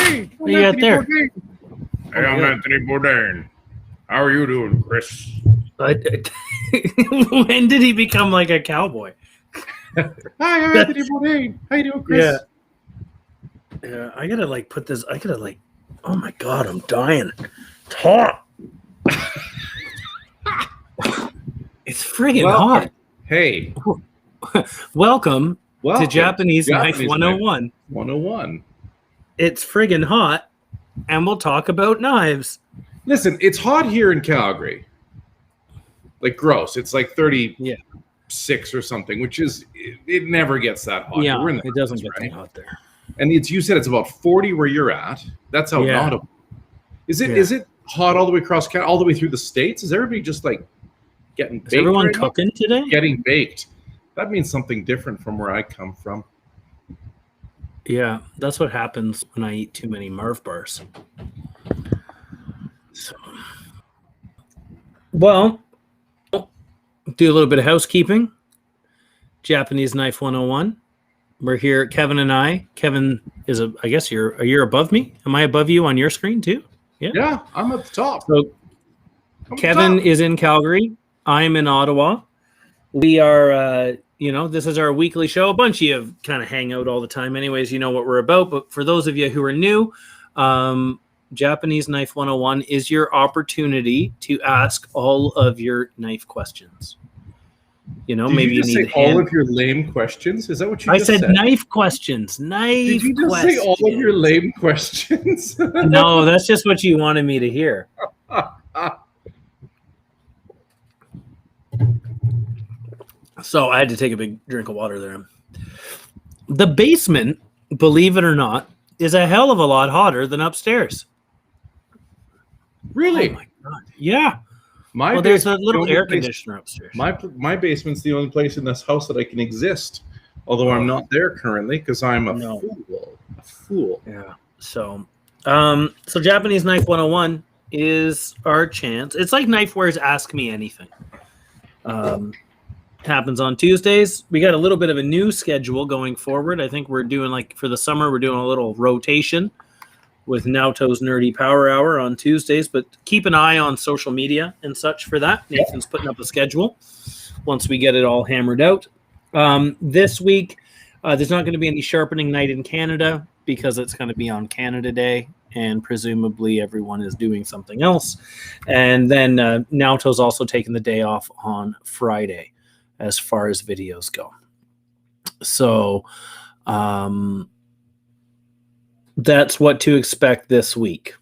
Hey, What you got there? Bourdain. Hey, I'm Anthony Bourdain. How are you doing, Chris? When did he become like a cowboy? Hi, I'm Anthony Bourdain. How you doing, Chris? Yeah, I gotta like put this. Oh my god, I'm dying. It's hot. It's friggin' hot. Hey. Welcome to Japanese Knife 101. 101. It's friggin' hot, and we'll talk about knives. Listen, it's hot here in Calgary. Like gross. It's like 36 or something, which is it never gets that hot. Yeah, it doesn't get that hot there. And you said it's about 40 where you're at. That's how Ottawa. Is it hot all the way across Canada, all the way through the States? Is everybody just like getting baked? Is everyone cooking today? Getting baked. That means something different from where I come from. Yeah, that's what happens when I eat too many Marv bars. So, well, do a little bit of housekeeping. Japanese Knife 101. We're here, Kevin and I. Kevin is I guess you're above me. Am I above you on your screen too? Yeah, I'm at the top. So Kevin is in Calgary. I'm in Ottawa. We are, this is our weekly show. A bunch of you kind of hang out all the time. Anyways, you know what we're about. But for those of you who are new, Japanese Knife 101 is your opportunity to ask all of your knife questions. Maybe you need all of your lame questions. Is that what you just said? I said knife questions. Did you just say all of your lame questions? No, that's just what you wanted me to hear. So I had to take a big drink of water there. The basement, believe it or not, is a hell of a lot hotter than upstairs. Really? Oh my god! Yeah. There's a little air conditioner upstairs. My basement's the only place in this house that I can exist, although I'm not there currently because I'm a fool. Yeah. So Japanese Knife 101 is our chance. It's like Knifewear's Ask Me Anything. Happens on Tuesdays. We got a little bit of a new schedule going forward. I think we're doing for the summer, we're doing a little rotation with Naoto's Nerdy Power Hour on Tuesdays, but keep an eye on social media and such for that. Nathan's putting up a schedule once we get it all hammered out. This week, there's not going to be any sharpening night in Canada because it's going to be on Canada Day, and presumably everyone is doing something else. And then Naoto's also taking the day off on Friday as far as videos go. So, that's what to expect this week.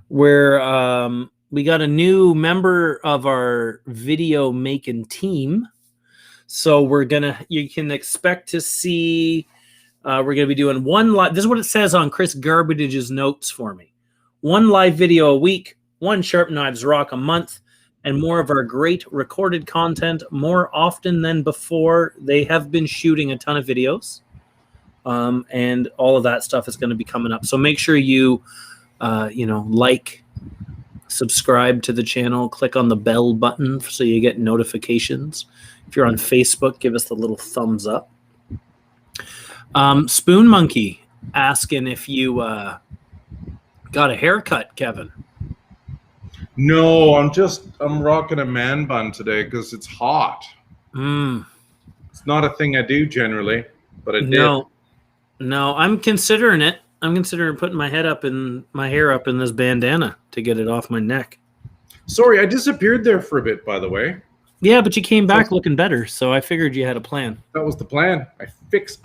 We got a new member of our video making team. So you can expect to see, we're going to be doing one live. This is what it says on Chris Garbage's notes for me. One live video a week, one Sharp Knives Rock a month, and more of our great recorded content more often than before. They have been shooting a ton of videos. And all of that stuff is going to be coming up. So make sure you, subscribe to the channel, click on the bell button so you get notifications. If you're on Facebook, give us the little thumbs up. Spoon Monkey asking if you got a haircut, Kevin. No, I'm rocking a man bun today because it's hot. It's not a thing I do generally, but I did. No, I'm considering it. I'm considering putting my hair up in this bandana to get it off my neck. Sorry, I disappeared there for a bit, by the way. Yeah, but you came back looking better, so I figured you had a plan. That was the plan. I fixed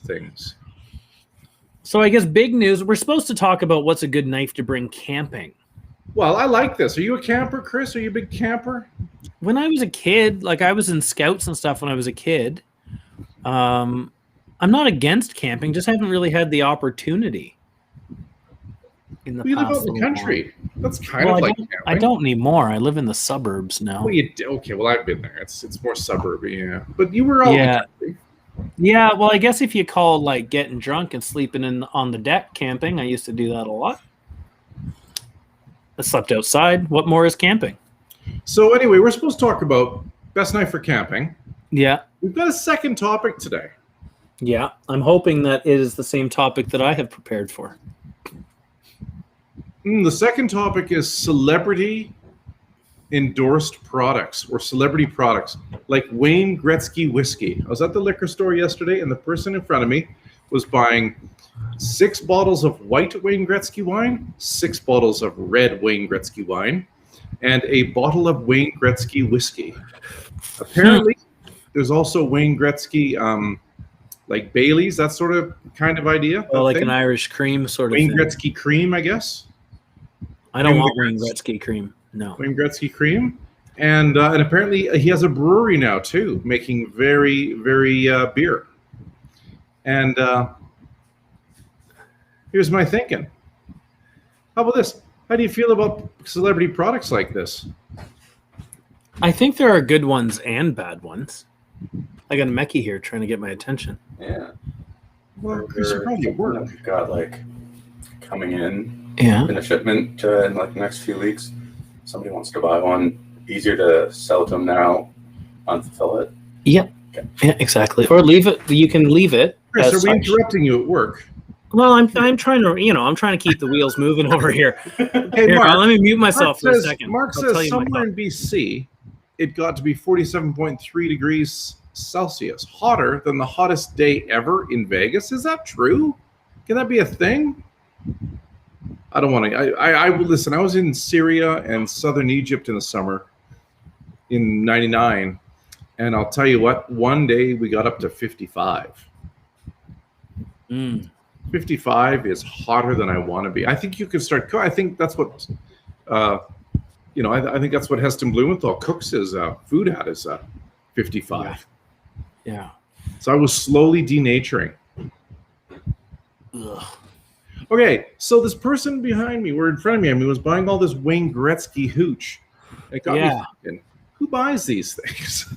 things. So I guess big news. We're supposed to talk about what's a good knife to bring camping. Well, I like this. Are you a camper, Chris? Are you a big camper? When I was a kid, I was in scouts and stuff when I was a kid. I'm not against camping, just haven't really had the opportunity. In the you live out in the country. That's kind of like camping. I don't anymore. I live in the suburbs now. Well, well, I've been there. It's more suburban, yeah. But you were out in the country. Yeah, well, I guess if you call getting drunk and sleeping on the deck camping, I used to do that a lot. I slept outside. What more is camping? So anyway, we're supposed to talk about best knife for camping. Yeah. We've got a second topic today. Yeah, I'm hoping that it is the same topic that I have prepared for. The second topic is celebrity endorsed products or celebrity products like Wayne Gretzky whiskey. I was at the liquor store yesterday and the person in front of me was buying 6 bottles of white Wayne Gretzky wine, 6 bottles of red Wayne Gretzky wine, and a bottle of Wayne Gretzky whiskey. Apparently, there's also Wayne Gretzky, like Bailey's, that sort of kind of idea. Oh, like an Irish cream sort of Wayne thing. Gretzky cream, I guess. I don't want Wayne Gretzky cream. No. Wayne Gretzky cream. And apparently he has a brewery now, too, making very, very beer. And here's my thinking. How about this? How do you feel about celebrity products like this? I think there are good ones and bad ones. I got a Mechie here trying to get my attention. Yeah. Well, you should probably work. Got like coming in Yeah. a shipment in like the next few weeks. Somebody wants to buy one. Easier to sell to them now, unfulfill it. Yep. Okay. Yeah, exactly. Or leave it. You can leave it. Chris, as are we such. interrupting you at work? Well, I'm trying to, I'm trying to keep the wheels moving over here. Hey, Here, Mark, let me mute myself for a second. Mark I'll tell says you my somewhere in BC, it got to be 47.3 degrees Celsius, hotter than the hottest day ever in Vegas. Is that true? Can that be a thing? I don't want to. I listen. I was in Syria and southern Egypt in the summer in '99, and I'll tell you what. One day we got up to 55. 55 is hotter than I want to be. I think you could start. I think that's what. I think that's what Heston Blumenthal cooks his food at is 55. Yeah. So I was slowly denaturing. Ugh. Okay, so this person behind me, or in front of me, I mean, was buying all this Wayne Gretzky hooch. It got me thinking, who buys these things?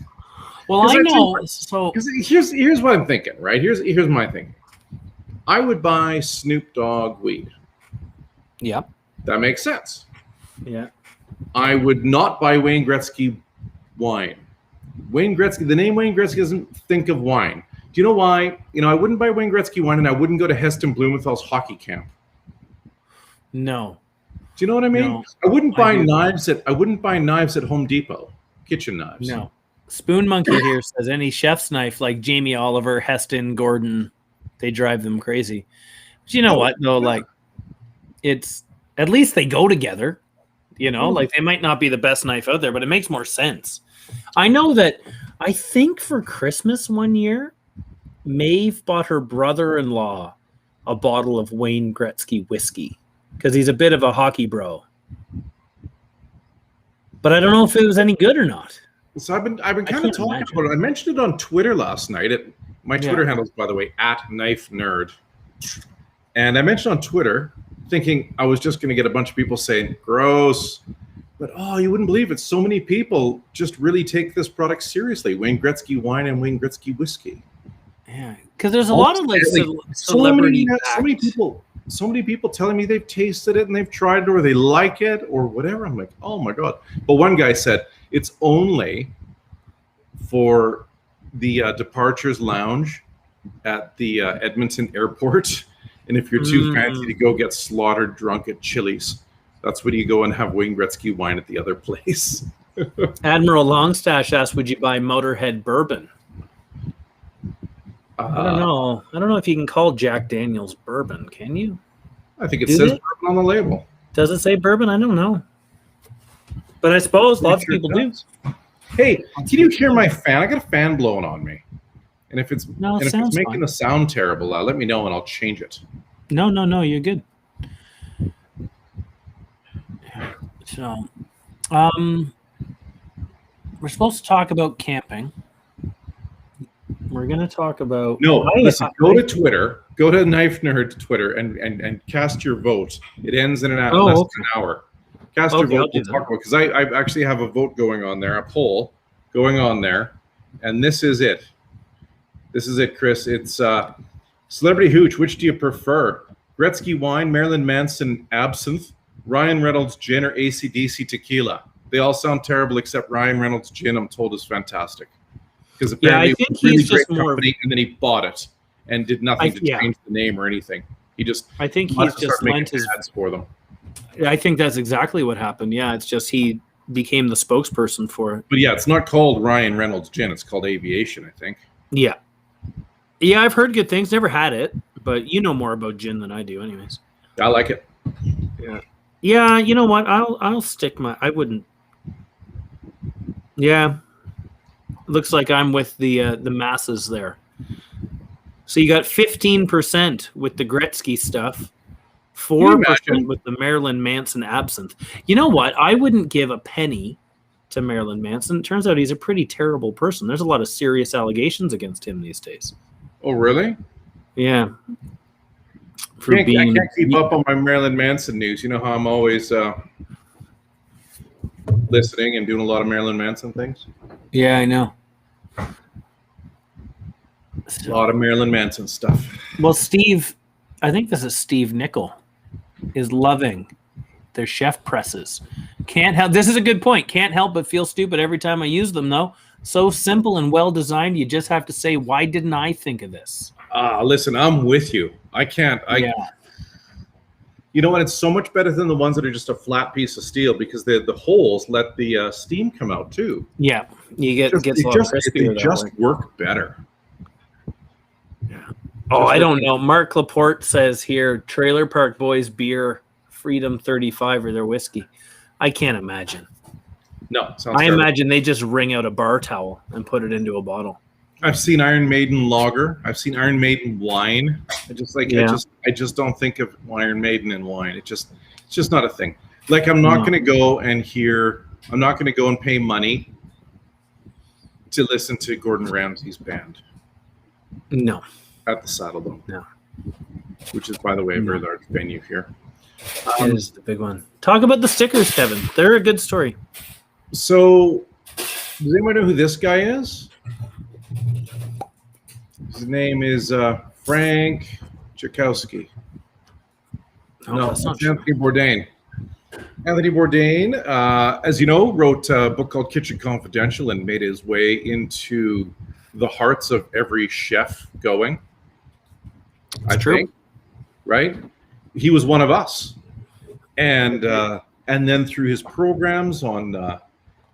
Well, I know. So here's what I'm thinking, right? Here's my thing. I would buy Snoop Dogg weed. Yep. That makes sense. Yeah. I would not buy Wayne Gretzky wine. Wayne Gretzky, the name Wayne Gretzky doesn't think of wine. Do you know why? I wouldn't buy Wayne Gretzky wine, and I wouldn't go to Heston Blumenthal's hockey camp. No. Do you know what I mean? No, I wouldn't buy knives at Home Depot, kitchen knives. No. Spoon Monkey here says any chef's knife like Jamie Oliver, Heston, Gordon, they drive them crazy. But you know what? Though, like, it's at least they go together. Like they might not be the best knife out there, but it makes more sense. I know that. I think for Christmas one year, Maeve bought her brother-in-law a bottle of Wayne Gretzky whiskey because he's a bit of a hockey bro. But I don't know if it was any good or not. So I've been kind of talking about it. I mentioned it on Twitter last night. My Twitter handle is, by the way, @KnifeNerd. And I mentioned on Twitter, thinking I was just going to get a bunch of people saying, gross. But, you wouldn't believe it. So many people just really take this product seriously. Wayne Gretzky wine and Wayne Gretzky whiskey. Yeah, because there's a lot of celebrity. So many people telling me they've tasted it and they've tried it or they like it or whatever. I'm like, oh my God. But one guy said it's only for the departures lounge at the Edmonton airport. And if you're too fancy to go get slaughtered drunk at Chili's, that's when you go and have Wayne Gretzky wine at the other place. Admiral Longstash asked, would you buy Motorhead bourbon? I don't know. I don't know if you can call Jack Daniel's bourbon. Can you? I think it says bourbon on the label. Does it say bourbon? I don't know. But I suppose lots of people do. Hey, can you hear my fan? I got a fan blowing on me. And if it's making the sound terrible, let me know and I'll change it. No, you're good. So, we're supposed to talk about camping. We're going to talk about... No, listen, go to Twitter. Go to Knife Nerd Twitter and cast your vote. It ends in less than an hour. Cast your vote. We'll talk about, because I actually have a vote going on there, a poll going on there. And this is it. This is it, Chris. It's Celebrity Hooch. Which do you prefer? Gretzky wine, Marilyn Manson absinthe, Ryan Reynolds gin, or AC/DC tequila? They all sound terrible except Ryan Reynolds gin, I'm told, is fantastic. Because apparently I think it was a really he's just great company, and then he bought it and did nothing to change the name or anything. I think he's just lent his ads for them. I think that's exactly what happened. Yeah, it's just he became the spokesperson for it. But yeah, it's not called Ryan Reynolds Gin. It's called Aviation, I think. Yeah. Yeah, I've heard good things. Never had it, but you know more about gin than I do anyways. I like it. Yeah. Yeah, you know what? I'll stick I wouldn't. Yeah. Looks like I'm with the masses there. So you got 15% with the Gretzky stuff, 4% with the Marilyn Manson absinthe. You know what? I wouldn't give a penny to Marilyn Manson. It turns out he's a pretty terrible person. There's a lot of serious allegations against him these days. Oh, really? Yeah. I can't keep up on my Marilyn Manson news. You know how I'm always listening and doing a lot of Marilyn Manson things? Yeah, I know. A lot of Marilyn Manson stuff. Well, Steve, I think this is Steve Nickel, is loving their chef presses. Can't help. This is a good point. Can't help but feel stupid every time I use them, though. So simple and well designed. You just have to say, why didn't I think of this? Listen, I'm with you. I can't. You know what? It's so much better than the ones that are just a flat piece of steel because the holes let the steam come out too. Yeah, you gets a lot crispier. They just work better. Yeah. Oh, I don't know. Mark Laporte says here, Trailer Park Boys beer, Freedom 35 or their whiskey. I can't imagine. No, I imagine they just wring out a bar towel and put it into a bottle. I've seen Iron Maiden lager. I've seen Iron Maiden wine. I just don't think of Iron Maiden and wine. It's just not a thing. Like I'm not going to go and pay money to listen to Gordon Ramsay's band. No. At the Saddledome. No. Which is, by the way, a very large venue here. It is the big one. Talk about the stickers, Kevin. They're a good story. So, does anyone know who this guy is? His name is Frank Tchaikovsky. No, it's Anthony Bourdain. Anthony Bourdain, as you know, wrote a book called Kitchen Confidential and made his way into the hearts of every chef going. I think, right? He was one of us, and then through his programs on, I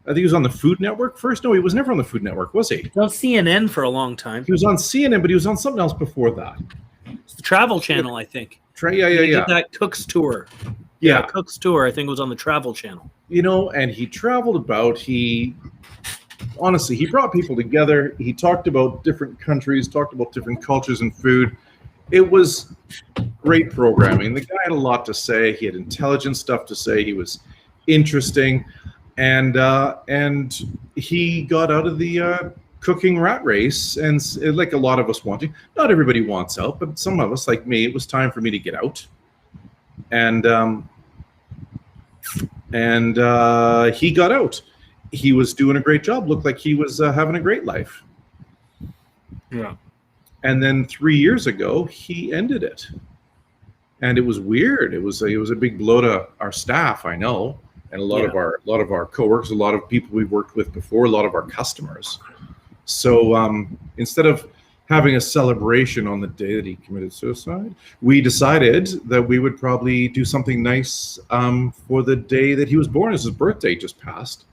think he was on the Food Network first. No, he was never on the Food Network, was he? He was on CNN for a long time. He was on CNN, but he was on something else before that. It's the Travel Channel, I think. Yeah. Did that Cook's Tour. Yeah, Cook's Tour. I think it was on the Travel Channel. You know, and he traveled about. Honestly, he brought people together. He talked about different countries, talked about different cultures and food. It was great programming. The guy had a lot to say. He had intelligent stuff to say. He was interesting, and he got out of the cooking rat race. And like a lot of us want to, not everybody wants out, but some of us, like me, it was time for me to get out. And he got out. He was doing a great job. Looked like he was having a great life. Yeah. And then 3 years ago, he ended it. And it was weird. It was a big blow to our staff, I know, and a lot of our coworkers, a lot of people we've worked with before, a lot of our customers. So instead of having a celebration on the day that he committed suicide, we decided that we would probably do something nice for the day that he was born, as his birthday just passed.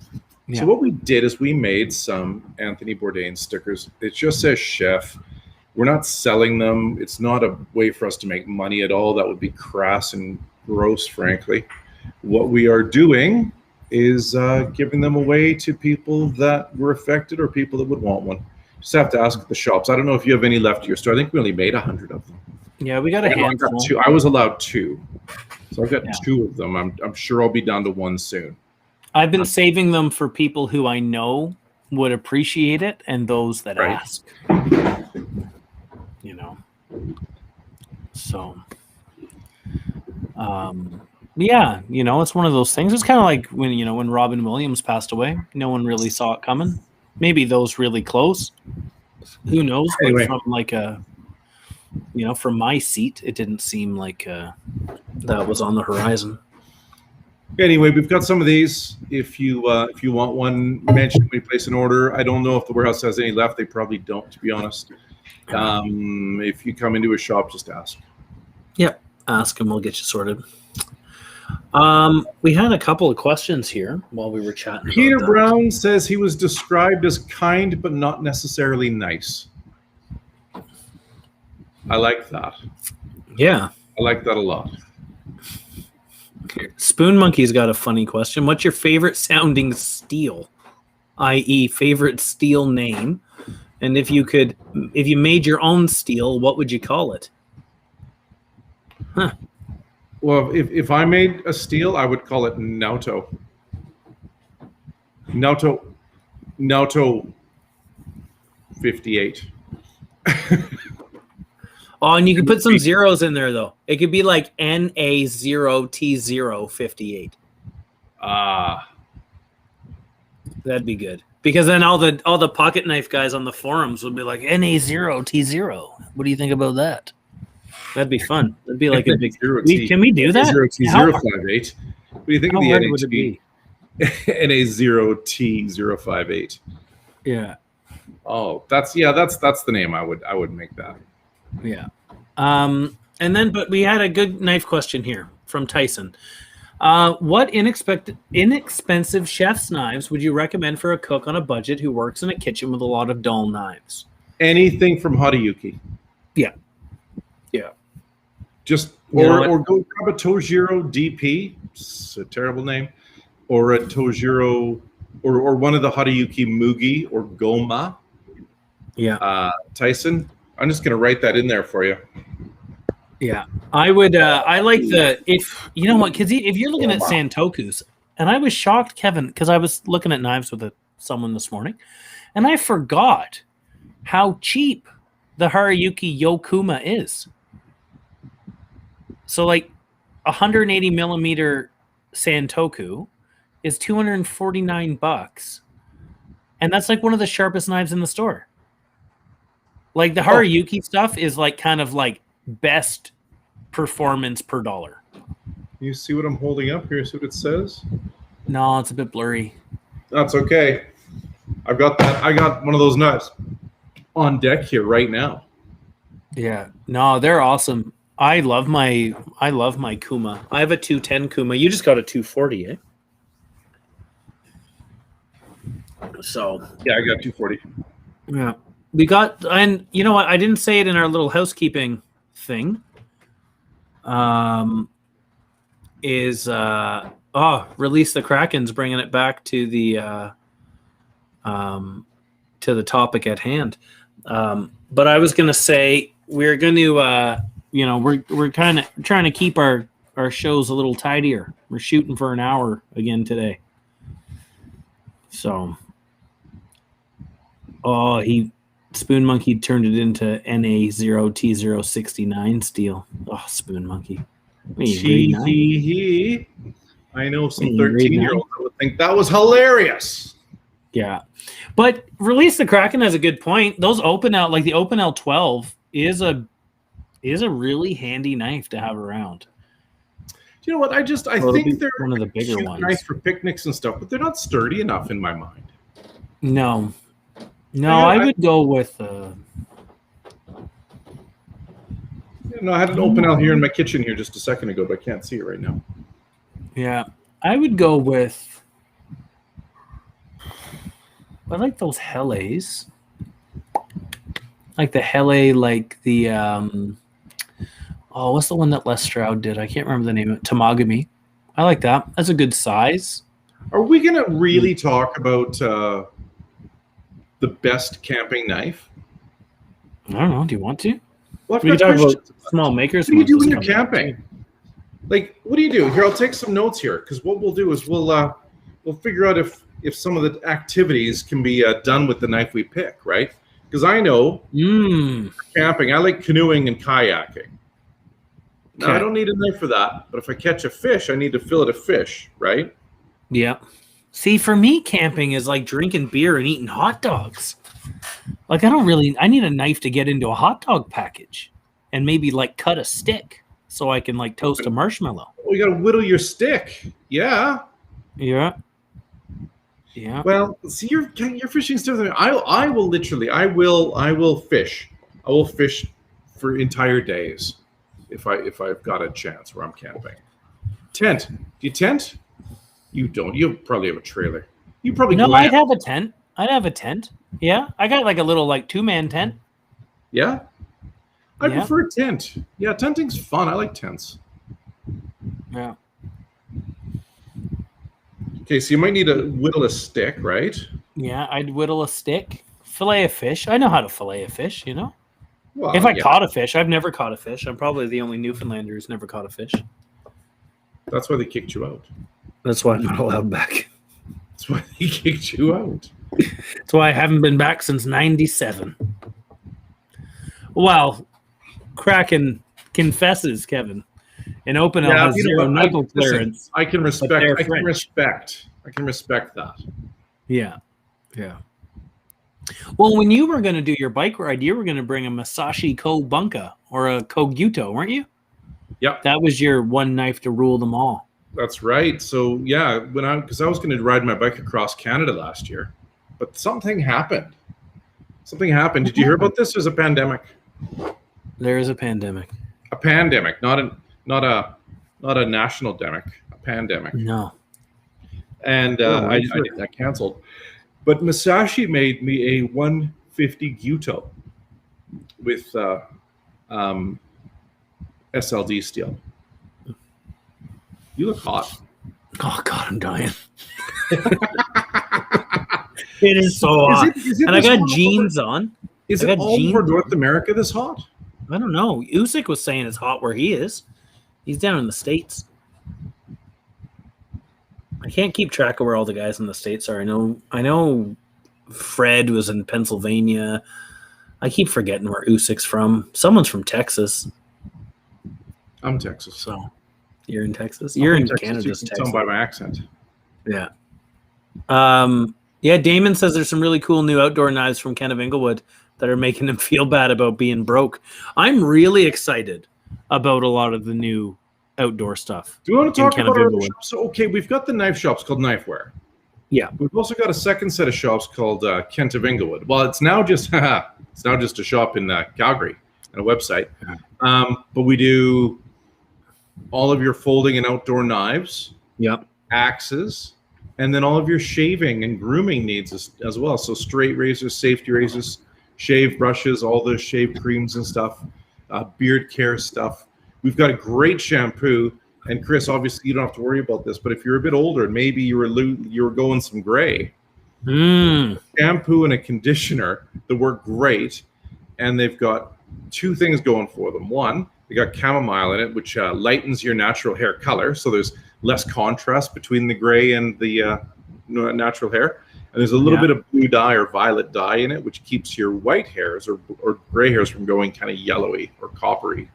Yeah. So what we did is we made some Anthony Bourdain stickers. It just says chef. We're not selling them. It's not a way for us to make money at all. That would be crass and gross, frankly. What we are doing is giving them away to people that were affected or people that would want one. Just have to ask at the shops. I don't know if you have any left at your store. I think we only made 100 of them. Yeah, we got a handful. I was allowed 2. So I've got 2 of them. I'm sure I'll be down to 1 soon. I've been saving them for people who I know would appreciate it and those that ask. You know. So yeah, you know, it's one of those things. It's kind of like when Robin Williams passed away. No one really saw it coming. Maybe those really close. Who knows? Anyway. But from like from my seat, it didn't seem like that was on the horizon. Anyway, we've got some of these. If you want one, mention when you place an order. I don't know if the warehouse has any left. They probably don't, to be honest. If you come into a shop, just ask. Yep, ask and we'll get you sorted. We had a couple of questions here while we were chatting. Peter Brown says he was described as kind but not necessarily nice. I like that. Yeah. I like that a lot. Spoon Monkey's got a funny question. What's your favorite sounding steel? I.e. favorite steel name? And if you made your own steel, what would you call it? Huh. Well, if I made a steel, I would call it Naoto. Naoto 58. Oh, and you can put some zeros in there, though. It could be like NA0T058. That'd be good. Because then all the pocket knife guys on the forums would be like, NA0T0. What do you think about that? That'd be fun. That'd be like a big... Can we do that? NA0T058. What do you think of the NA? Would it be? NA0T058. Yeah. Oh, that's the name I would make that. Yeah. But we had a good knife question here from Tyson. What inexpensive chef's knives would you recommend for a cook on a budget who works in a kitchen with a lot of dull knives? Anything from Hadayuki. Yeah. Yeah. Just or go grab a Tojiro DP. It's a terrible name. Or a Tojiro or one of the Hadayuki Mugi or Goma. Yeah. Tyson. I'm just going to write that in there for you. Yeah, I would. I like if you know what, because if you're looking at santokus, and I was shocked, Kevin, because I was looking at knives with someone this morning, and I forgot how cheap the Haruyuki Yokuma is. So, like, 180 millimeter santoku is $249, and that's like one of the sharpest knives in the store. Like the Haruyuki stuff is like kind of like best performance per dollar. You see what I'm holding up here? See what it says? No, it's a bit blurry. That's okay. I've got that. I got one of those knives on deck here right now. Yeah. No, they're awesome. I love my Kuma. I have a 210 Kuma. You just got a 240, eh? So yeah, I got 240. Yeah. We got, and you know what? I didn't say it in our little housekeeping thing. Release the Kraken's bringing it back to the topic at hand. But I was going to say we're going to, we're kind of trying to keep our shows a little tidier. We're shooting for an hour again today. So, Spoon Monkey turned it into NA0T069 steel. Oh, Spoon Monkey. I know some 13-year-olds that would think that was hilarious. Yeah. But Release the Kraken has a good point. Those open out, like the Open L12 is a really handy knife to have around. You know what? I think they're one of the bigger ones. Nice for picnics and stuff, but they're not sturdy enough in my mind. No, I would go with. I had an Open L here in my kitchen here just a second ago, but I can't see it right now. Yeah, I would go with. I like those Helles. Like the Hele, like the what's the one that Les Stroud did? I can't remember the name of it. Tamagami. I like that. That's a good size. Are we gonna really talk about the best camping knife? I don't know. Do you want to? Well, we can talk about small makers. What do you do when you're camping? Like, what do you do? Here, I'll take some notes here because what we'll do is we'll figure out if some of the activities can be done with the knife we pick, right? Because I know for camping, I like canoeing and kayaking. Now, I don't need a knife for that, but if I catch a fish, I need to fillet a fish, right? Yeah. See, for me, camping is like drinking beer and eating hot dogs. Like, I need a knife to get into a hot dog package and maybe like cut a stick so I can like toast a marshmallow. Well, you got to whittle your stick. Yeah. Yeah. Yeah. Well, see, your fishing stuff. I will fish. I will fish for entire days if I've got a chance where I'm camping. Tent. Do you tent? You don't. You probably have a trailer. You probably No, glam. I'd have a tent. I'd have a tent. Yeah, I got like a little like 2-man tent. Yeah? I Yeah. prefer a tent. Yeah, tenting's fun. I like tents. Yeah. Okay, so you might need to whittle a stick, right? Yeah, I'd whittle a stick. Fillet a fish. I know how to fillet a fish, you know? Well, If I yeah. caught a fish, I've never caught a fish. I'm probably the only Newfoundlander who's never caught a fish. That's why they kicked you out. That's why I'm not allowed back. That's why they kicked you out. That's why I haven't been back since 97. Well, Kraken confesses, Kevin. And Open L has zero knuckle clearance. I can respect that. Yeah. Yeah. Well, when you were going to do your bike ride, you were going to bring a Masashi Kobunka or a Kogyuto, weren't you? Yep. That was your one knife to rule them all. That's right. So yeah, because I was going to ride my bike across Canada last year, but something happened. Did you hear about this? There's a pandemic. There is a pandemic. A pandemic, not a national demic. A pandemic. No. And I canceled. But Masashi made me a 150 Gyuto with SLD steel. You look hot. Oh God, I'm dying. It is so hot. And I got jeans on. Is it all over North America this hot? I don't know. Usyk was saying it's hot where he is. He's down in the States. I can't keep track of where all the guys in the States are. I know Fred was in Pennsylvania. I keep forgetting where Usyk's from. Someone's from Texas. I'm Texas. So you're in Texas? You're in Canada. You can tell by my accent. Yeah. Yeah, Damon says there's some really cool new outdoor knives from Ken of Inglewood that are making him feel bad about being broke. I'm really excited about a lot of the new outdoor stuff. Do you want to talk about our shops? So, okay, we've got the knife shops called Knifewear. Yeah. We've also got a second set of shops called Kent of Inglewood. Well, it's now just a shop in Calgary and a website. But we do all of your folding and outdoor knives. Yep. Axes. And then all of your shaving and grooming needs as well. So straight razors, safety razors, shave brushes, all the shave creams and stuff, beard care stuff. We've got a great shampoo. And Chris, obviously you don't have to worry about this, but if you're a bit older and maybe you were going some gray, shampoo and a conditioner that work great. And they've got two things going for them. One, they got chamomile in it, which lightens your natural hair color. So there's less contrast between the gray and the natural hair. And there's a little bit of blue dye or violet dye in it, which keeps your white hairs or gray hairs from going kind of yellowy or coppery.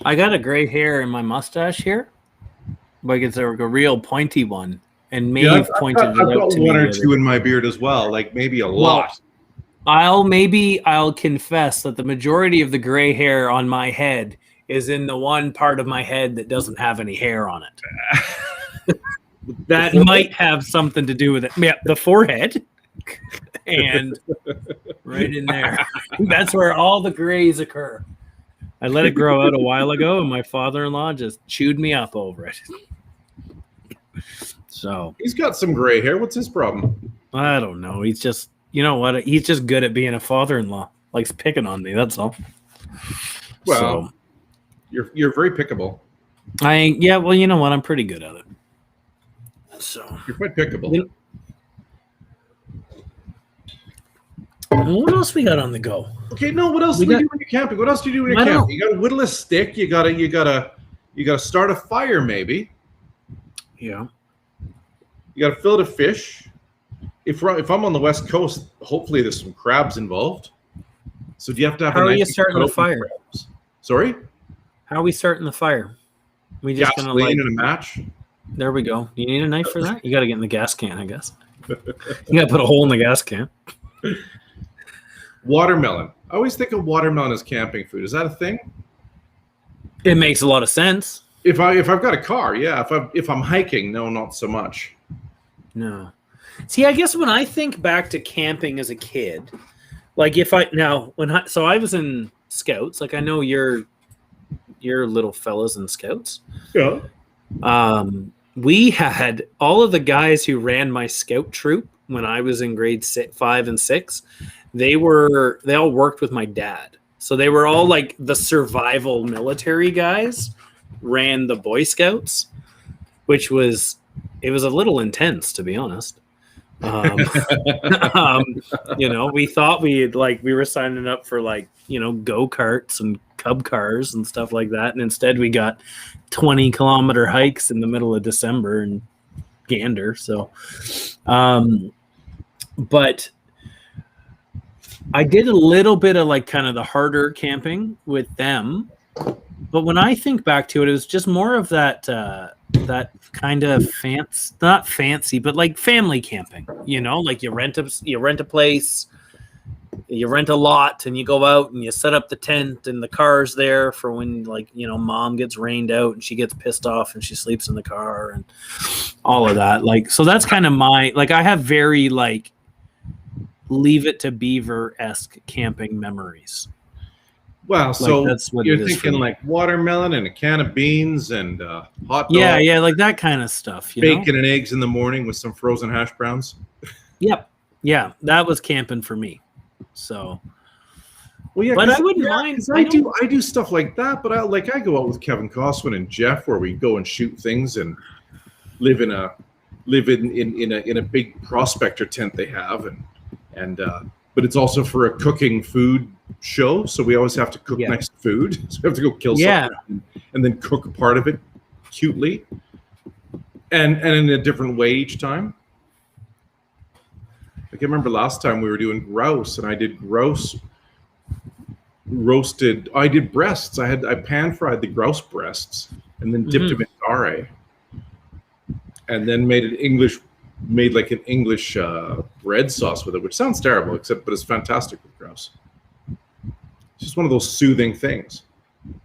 I got a gray hair in my mustache here. Like it's a real pointy one. And Maeve pointed it out to me. I've got one or two in my beard as well, like maybe a lot. I'll confess that the majority of the gray hair on my head is in the one part of my head that doesn't have any hair on it. That might have something to do with it. Yeah, the forehead and right in there. That's where all the grays occur. I let it grow out a while ago, and my father-in-law just chewed me up over it. So he's got some gray hair. What's his problem? I don't know. He's just, you know what? He's just good at being a father-in-law. Likes picking on me. That's all. Well, you're very pickable. Yeah. Well, you know what? I'm pretty good at it. So you're quite pickable. What else we got on the go? Okay, no. What else do you do when you're camping? What else do you do when you're camping? You got to whittle a stick. You gotta start a fire, maybe. Yeah. You got to fillet a fish. If I'm on the West Coast, hopefully there's some crabs involved. So do you have to have? How are you starting the fire? Crabs? Sorry. How are we starting the fire? We just gonna in a match. There we go. You need a knife for that? You got to get in the gas can, I guess. You got to put a hole in the gas can. Watermelon. I always think of watermelon as camping food. Is that a thing? It makes a lot of sense. If I've got a car, yeah. If I'm hiking, no, not so much. No. See, I guess when I think back to camping as a kid, like I was in Scouts, like I know you're your little fellas and scouts. Yeah. We had all of the guys who ran my scout troop when I was in grade 5 and 6. They all worked with my dad. So they were all like the survival military guys ran the Boy Scouts, which was a little intense, to be honest. We thought we were signing up for go-karts and cub cars and stuff like that. And instead we got 20-kilometer hikes in the middle of December in Gander. So, but I did a little bit of kind of the harder camping with them. But when I think back to it, it was just more of that kind of not fancy, but family camping, you rent a place, you rent a lot, and you go out and you set up the tent and the car's there for when mom gets rained out and she gets pissed off and she sleeps in the car and all of that. So that's kind of my, I have very Leave It to Beaver-esque camping memories. Wow, so that's what you're thinking watermelon and a can of beans and hot dog. Yeah, that kind of stuff. Bacon and eggs in the morning with some frozen hash browns. Yep. Yeah, that was camping for me. So, well, yeah, but I wouldn't mind. I do stuff like that, but I go out with Kevin Coswin and Jeff where we go and shoot things and live in a big prospector tent they have, and but it's also for a cooking food show, so we always have to cook nice food. So we have to go kill something and then cook a part of it cutely and in a different way each time. I can remember last time we were doing grouse, and I did grouse roasted. I did breasts. I pan fried the grouse breasts and then dipped them in tare, and then made an English bread sauce with it, which sounds terrible, but it's fantastic with grouse. It's just one of those soothing things.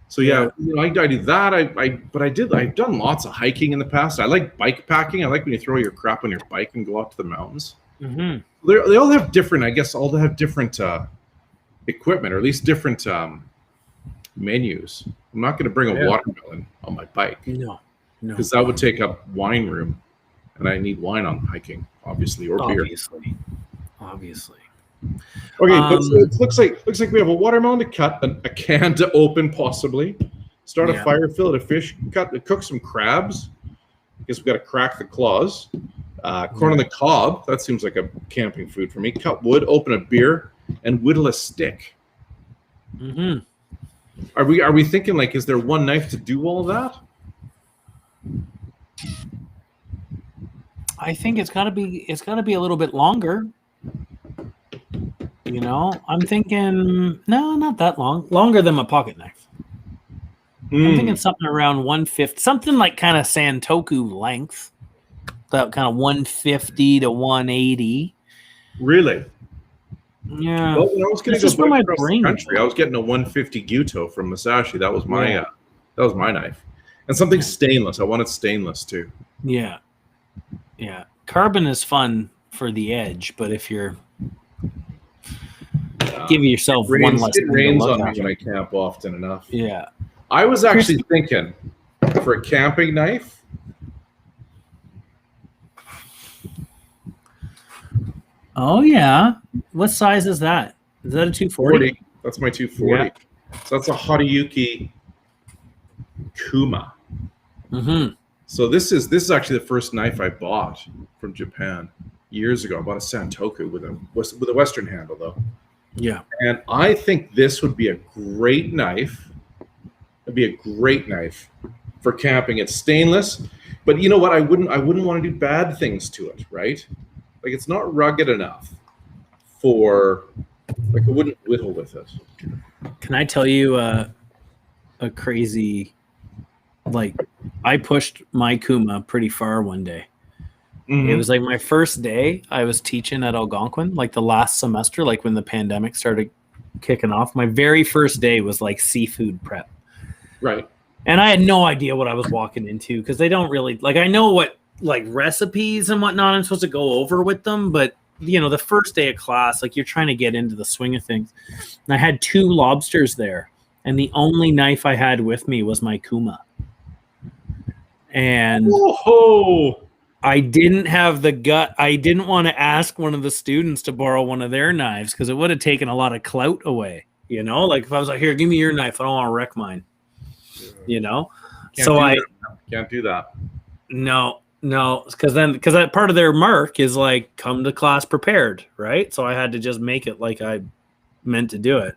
So I do that. I've done lots of hiking in the past. I like bike packing. I like when you throw your crap on your bike and go out to the mountains. Mm-hmm. They all have different, all have different equipment, or at least different menus. I'm not going to bring a watermelon on my bike. No, because that would take up wine room, and I need wine on hiking, obviously, or beer. Obviously. Okay, but it looks like we have a watermelon to cut, a can to open, possibly. Start a fire, fillet of fish, cook some crabs. I guess we got to crack the claws. Corn on the cob. That seems like a camping food for me. Cut wood, open a beer, and whittle a stick. Mm-hmm. Are we thinking is there one knife to do all that? I think it's gotta be a little bit longer. I'm thinking no, not that long. Longer than my pocket knife. I'm thinking something around 150, something like kind of santoku length. That kind of 150 to 180. Really? Yeah. Well, when I was getting just where my brain country, I was getting a 150 Gyuto from Musashi. That was my knife. And something stainless. I wanted stainless too. Yeah. Yeah. Carbon is fun for the edge, but if you're give yourself one less. It rains on me when I camp often enough. Yeah. I was actually thinking for a camping knife. Oh yeah. What size is that? Is that a 240? That's my 240. Yeah. So that's a Haruyuki Kuma. Mm-hmm. So this is actually the first knife I bought from Japan years ago. I bought a Santoku with a Western handle though. Yeah. And I think this would be a great knife. It'd be a great knife for camping. It's stainless, but you know what? I wouldn't want to do bad things to it, right? It's not rugged enough for I wouldn't whittle with it. Can I tell you a crazy I pushed my Kuma pretty far one day. Mm-hmm. It was my first day I was teaching at Algonquin, the last semester, when the pandemic started kicking off. My very first day was seafood prep. Right. And I had no idea what I was walking into because they don't really I know what recipes and whatnot I'm supposed to go over with them, but the first day of class, you're trying to get into the swing of things. And I had 2 lobsters there and the only knife I had with me was my Kuma. And I didn't have the gut. I didn't want to ask one of the students to borrow one of their knives because it would have taken a lot of clout away. You know, like if I was like, here, give me your knife. I don't want to wreck mine. You know? Can't do that. No, because that part of their mark is like, come to class prepared, right? So I had to just make it like I meant to do it.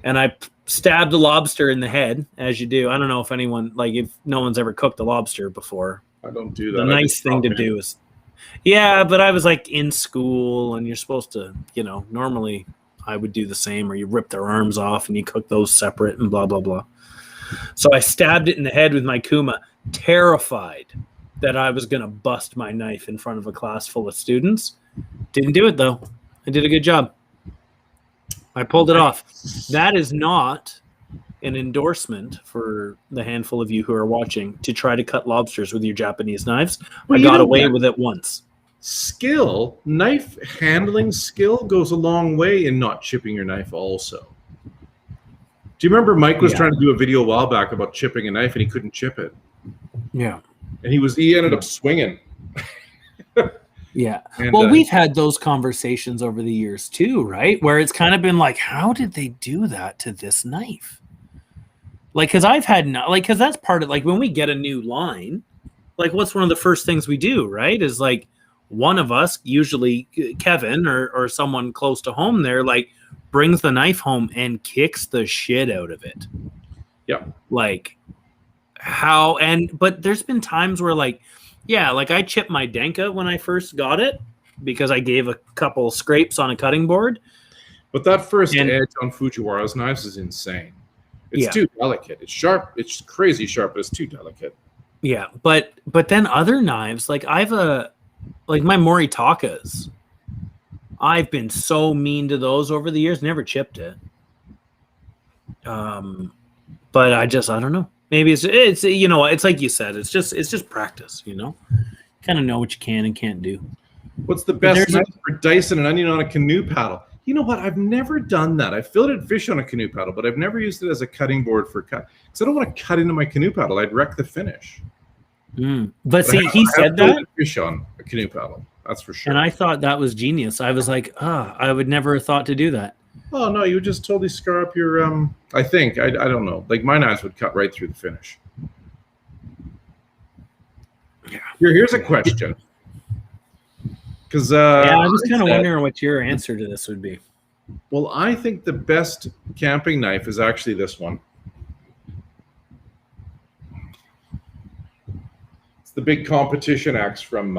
And I stabbed a lobster in the head, as you do. I don't know if anyone, like, if no one's ever cooked a lobster before. I don't do that. The nice thing to do is, yeah, but I was like in school, and you're supposed to, you know, normally I would do the same, or you rip their arms off and you cook those separate and blah, blah, blah. So I stabbed it in the head with my Kuma, terrified that I was going to bust my knife in front of a class full of students. Didn't do it, though. I did a good job. I pulled it off. That is not an endorsement for the handful of you who are watching to try to cut lobsters with your Japanese knives. I got away with it once. Skill, knife handling skill goes a long way in not chipping your knife also. Do you remember Mike was trying to do a video a while back about chipping a knife and he couldn't chip it? Yeah. And he ended up swinging. Yeah. And, well, we've had those conversations over the years too, right? Where it's kind of been like, how did they do that to this knife? Like, because because that's part of, like, when we get a new line, like, what's one of the first things we do, right? Is like one of us, usually Kevin or someone close to home there, like, brings the knife home and kicks the shit out of it. Yeah. Like, but there's been times where, like, yeah, like I chipped my Denka when I first got it because I gave a couple scrapes on a cutting board. But that first edge on Fujiwara's knives is insane. It's too delicate. It's sharp. It's crazy sharp, but it's too delicate. Yeah, but then other knives, like my Moritakas, I've been so mean to those over the years. Never chipped it. But I don't know. Maybe it's you know, it's like you said, it's just practice, you know. Kind of know what you can and can't do. What's the best knife for dicing an onion on a canoe paddle? You know what? I've never done that. I've filleted fish on a canoe paddle, but I've never used it as a cutting board for cut. Because I don't want to cut into my canoe paddle. I'd wreck the finish. But see, he said that fish on a canoe paddle. That's for sure. And I thought that was genius. I was like, I would never have thought to do that. Oh no, you would just totally scar up your I think. I don't know. Like my knives would cut right through the finish. Yeah. Here's a question. Because I was kind of wondering what your answer to this would be. Well, I think the best camping knife is actually this one. It's the big competition axe from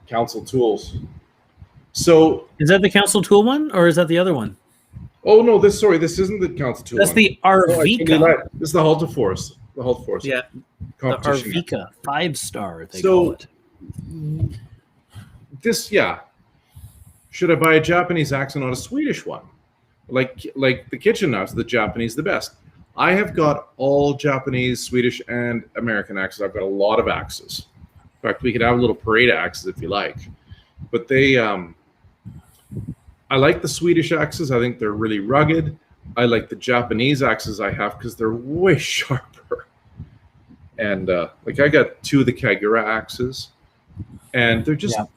Council Tools. So is that the Council Tool one, or is that the other one? Oh no, this isn't the Council Tool. That's the Arvika. This is the Halta Force. The Halta Force. Yeah. The Arvika 5-star. They call it. Should I buy a Japanese axe and not a Swedish one? Like the kitchen knives, the Japanese, the best. I have got all Japanese, Swedish, and American axes. I've got a lot of axes. In fact, we could have little parade axes if you like. But I like the Swedish axes. I think they're really rugged. I like the Japanese axes I have because they're way sharper. And I got 2 of the Kagura axes. And they're just, in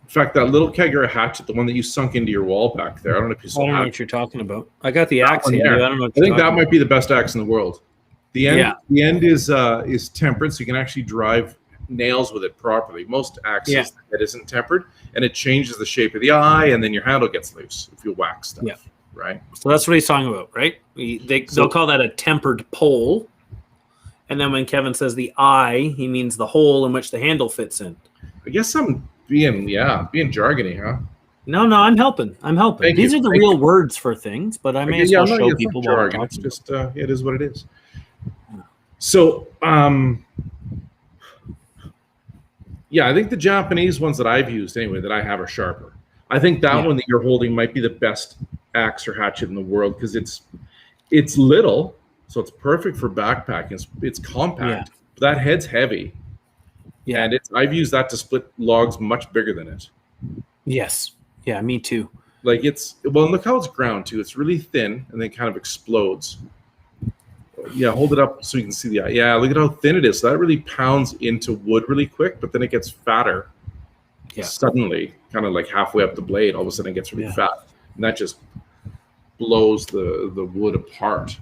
fact, that little Kagura hatchet, the one that you sunk into your wall back there. I don't know if you saw. I don't know what you're talking about. I got the axe here. I don't know. I think that might be the best axe in the world. The end is tempered, so you can actually drive nails with it properly. Most axes that isn't tempered, and it changes the shape of the eye, and then your handle gets loose if you whack stuff. Yeah. Right. So that's what he's talking about, right? They'll call that a tempered pole. And then when Kevin says the eye, he means the hole in which the handle fits in. I guess I'm being jargony, huh? No, I'm helping. These are the real words for things, but I may as well show people what I'm talking about. It's just it is what it is. So I think the Japanese ones that I've used anyway, that I have, are sharper. I think that one that you're holding might be the best axe or hatchet in the world because it's little, so it's perfect for backpacking. It's compact. That head's heavy. Yeah, and I've used that to split logs much bigger than it. Yes. Yeah, me too. Like look how it's ground too. It's really thin and then kind of explodes. Yeah, hold it up so you can see the eye. Yeah, look at how thin it is. So that really pounds into wood really quick, but then it gets fatter. Yeah. Suddenly, kind of like halfway up the blade, all of a sudden it gets really fat. And that just blows the wood apart.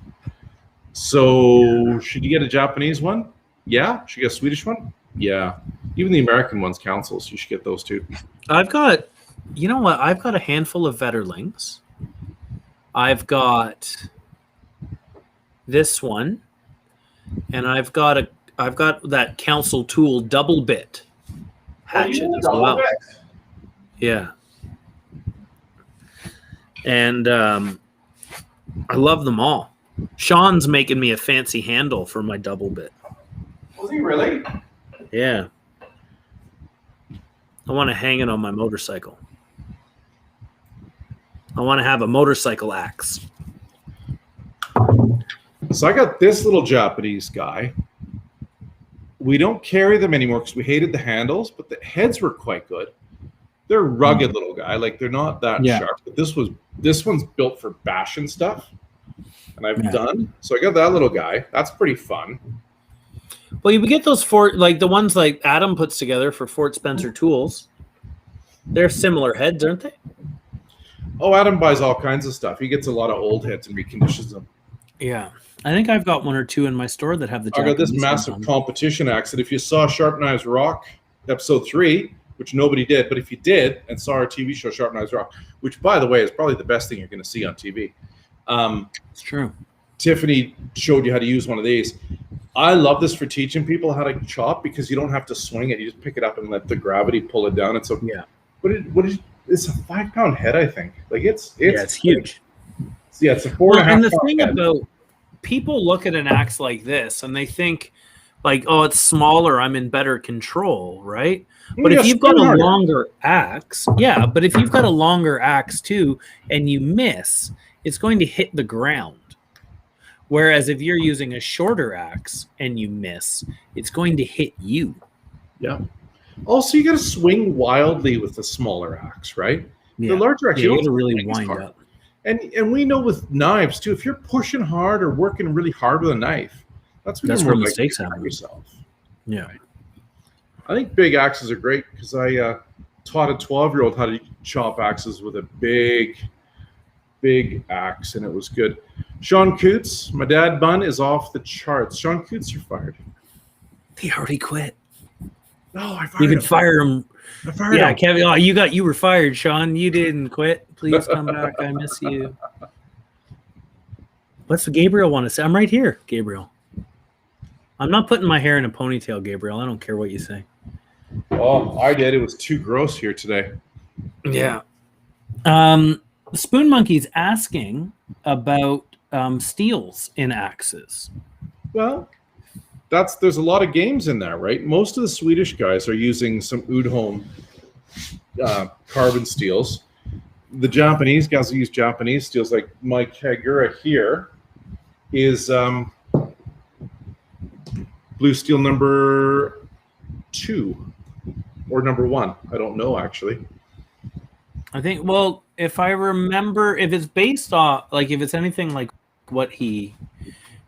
So should you get a Japanese one? Yeah. Should you get a Swedish one? Yeah. Even the American ones counsel, so you should get those too. I've got a handful of Vetterlings. I've got this one, and I've got that Council Tool double bit hatchet as well. Bit. Yeah. And I love them all. Sean's making me a fancy handle for my double bit. Was he really? Yeah. I want to hang it on my motorcycle. I want to have a motorcycle axe. So I got this little Japanese guy. We don't carry them anymore because we hated the handles, but the heads were quite good. They're a rugged little guy. Like, they're not that sharp. But this one's built for bashing stuff. And I've done. So I got that little guy. That's pretty fun. Well, you get those the ones like Adam puts together for Fort Spencer Tools. They're similar heads, aren't they? Oh, Adam buys all kinds of stuff. He gets a lot of old heads and reconditions them. Yeah. I think I've got one or two in my store that have the Japanese. I got this massive competition axe that if you saw Sharp Knives Rock episode 3, which nobody did, but if you did and saw our TV show Sharp Knives Rock, which by the way is probably the best thing you're going to see on TV. It's true. Tiffany showed you how to use one of these. I love this for teaching people how to chop because you don't have to swing it. You just pick it up and let the gravity pull it down. It's it's a 5-pound head, I think. Like it's huge. Yeah, it's a 4.5. And the thing about people look at an axe like this and they think like, oh, it's smaller, I'm in better control, right? But if you've got a longer axe, but if you've got a longer axe too and you miss, it's going to hit the ground. Whereas if you're using a shorter axe and you miss, it's going to hit you. Yeah. Also, you got to swing wildly with the smaller axe, right? Yeah. The larger axe, you got to really wind up. And we know with knives too, if you're pushing hard or working really hard with a knife, that's where mistakes happen. Yourself. Yeah. Right? I think big axes are great because I taught a 12-year-old how to chop axes with a big axe, and it was good. Sean Coots, my dad bun is off the charts. Sean Coots, you're fired. He already quit. No, I fired him. You can fire him. I fired him. Kevin. Oh, you were fired, Sean. You didn't quit. Please come back. I miss you. What's Gabriel want to say? I'm right here, Gabriel. I'm not putting my hair in a ponytail, Gabriel. I don't care what you say. Oh, I did. It was too gross here today. Yeah. Spoon Monkey's asking about steels in axes. Well, there's a lot of games in there, right? Most of the Swedish guys are using some Udholm carbon steels. The Japanese guys use Japanese steels. Like my Kagura here is blue steel number 2 or number 1. I don't know actually. I think, well, if I remember, if it's based off, like if it's anything like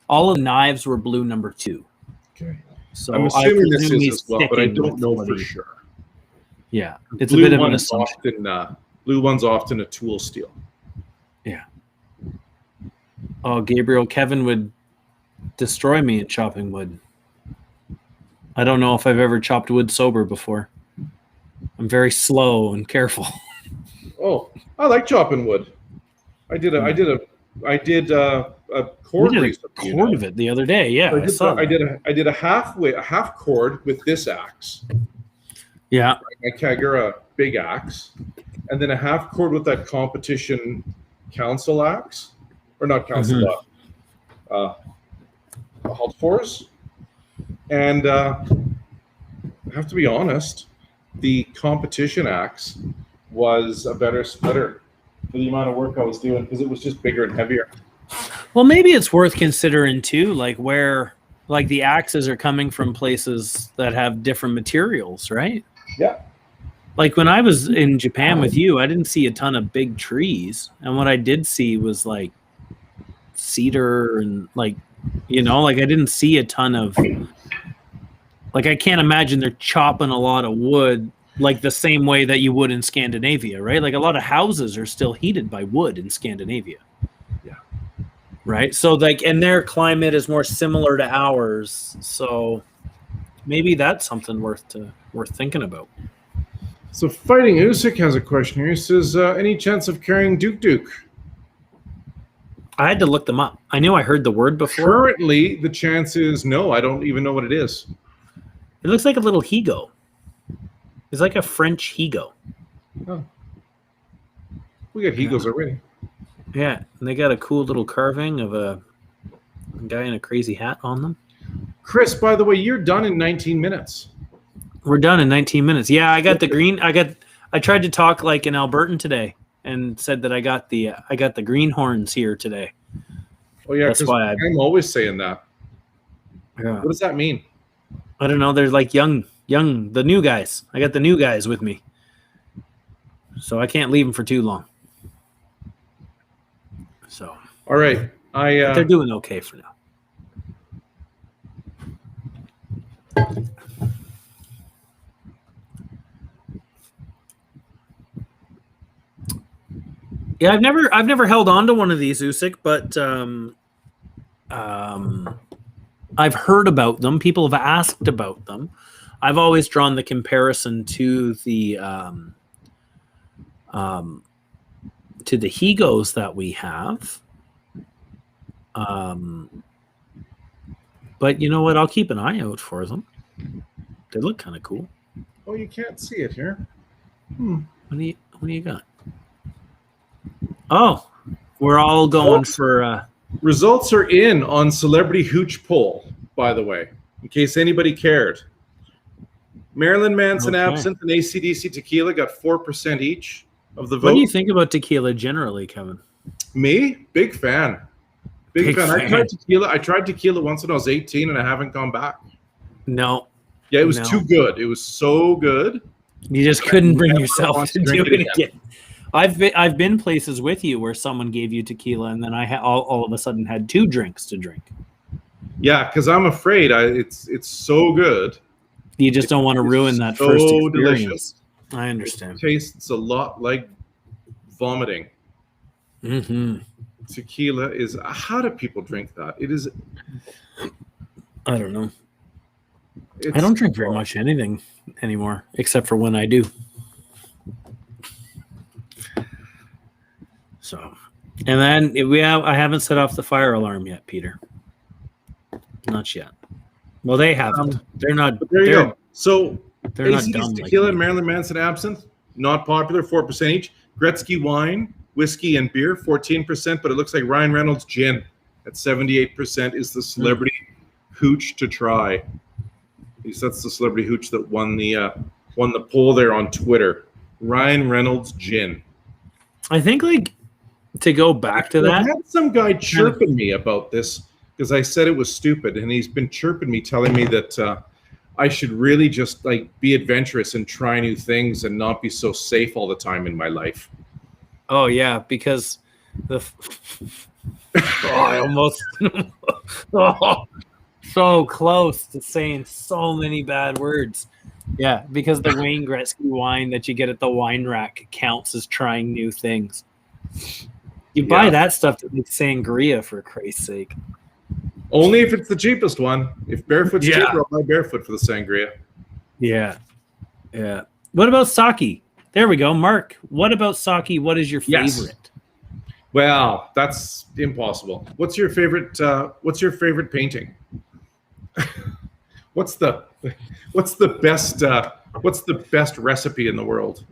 all of the knives were blue number 2. Okay. So I'm assuming this is as well, but I don't know for sure. Yeah. It's blue a bit of an assumption. Blue one's often a tool steel. Yeah. Oh, Gabriel, Kevin would destroy me at chopping wood. I don't know if I've ever chopped wood sober before. I'm very slow and careful. Oh, I like chopping wood. I did a cord. We did a cord of it the other day. Yeah, I did a half cord with this axe. Yeah, my Kagura big axe, and then a half cord with that competition council axe, or not council, Haltfors. And I have to be honest, the competition axe was a better splitter for the amount of work I was doing because it was just bigger and heavier. Well, maybe it's worth considering too, like where like the axes are coming from places that have different materials, right? Yeah. Like when I was in Japan with you, I didn't see a ton of big trees, and what I did see was like cedar and like, like I didn't see a ton of, like I can't imagine they're chopping a lot of wood like the same way that you would in Scandinavia, right? Like a lot of houses are still heated by wood in Scandinavia. Yeah. Right? So like, and their climate is more similar to ours. So maybe that's something worth thinking about. So Fighting Usyk has a question here. He says, any chance of carrying Duke? I had to look them up. I knew I heard the word before. Currently, the chance is no. I don't even know what it is. It looks like a little higo. It's like a French higo. Oh. We got higos already. Yeah, and they got a cool little carving of a guy in a crazy hat on them. Chris, by the way, you're done in 19 minutes. We're done in 19 minutes. Yeah, I got the green. I tried to talk like an Albertan today and said that I got the greenhorns here today. Oh yeah, that's why I'm always saying that. Yeah. What does that mean? I don't know. They're like young, the new guys. I got the new guys with me, so I can't leave them for too long. So all right, but they're doing okay for now. Yeah, I've never held on to one of these Usyk, but I've heard about them. People have asked about them. I've always drawn the comparison to the higos that we have. But you know what? I'll keep an eye out for them. They look kind of cool. Oh, you can't see it here. What do you got? Oh, we're all going for... Results are in on Celebrity Hooch poll, by the way, in case anybody cared. Marilyn Manson Absinthe and AC/DC Tequila got 4% each of the vote. What do you think about tequila generally, Kevin? Me? Big fan. Big fan. I tried tequila once when I was 18 and I haven't gone back. No. Yeah, it was too good. It was so good. You just couldn't bring yourself to do it again. I've been places with you where someone gave you tequila and then I all of a sudden had 2 drinks to drink. Yeah, because I'm afraid it's so good. You just don't want to ruin that first experience. Delicious. I understand. It tastes a lot like vomiting. Mm-hmm. Tequila is... How do people drink that? It is... I don't know. I don't drink very much anything anymore, except for when I do. So, and then I haven't set off the fire alarm yet, Peter. Not yet. Well, they haven't. They're not. But there you go. So, they're not dumb. Tequila and Marilyn Manson Absinthe, not popular, 4% each. Gretzky wine, whiskey, and beer, 14%. But it looks like Ryan Reynolds gin at 78% is the celebrity hooch to try. At least that's the celebrity hooch that won the poll there on Twitter. Ryan Reynolds gin. I think to go back to that, I had some guy chirping me about this because I said it was stupid, and he's been chirping me, telling me that I should really just be adventurous and try new things and not be so safe all the time in my life. Oh yeah, because I almost so close to saying so many bad words. Yeah, because the Wayne Gretzky wine that you get at the wine rack counts as trying new things. You buy that stuff to make sangria, for Christ's sake. Only if it's the cheapest one. If Barefoot's cheaper, I'll buy Barefoot for the sangria. Yeah. Yeah. What about sake? There we go. Mark, what about sake? What is your favorite? Yes. Well, that's impossible. What's your favorite painting? What's the best recipe in the world?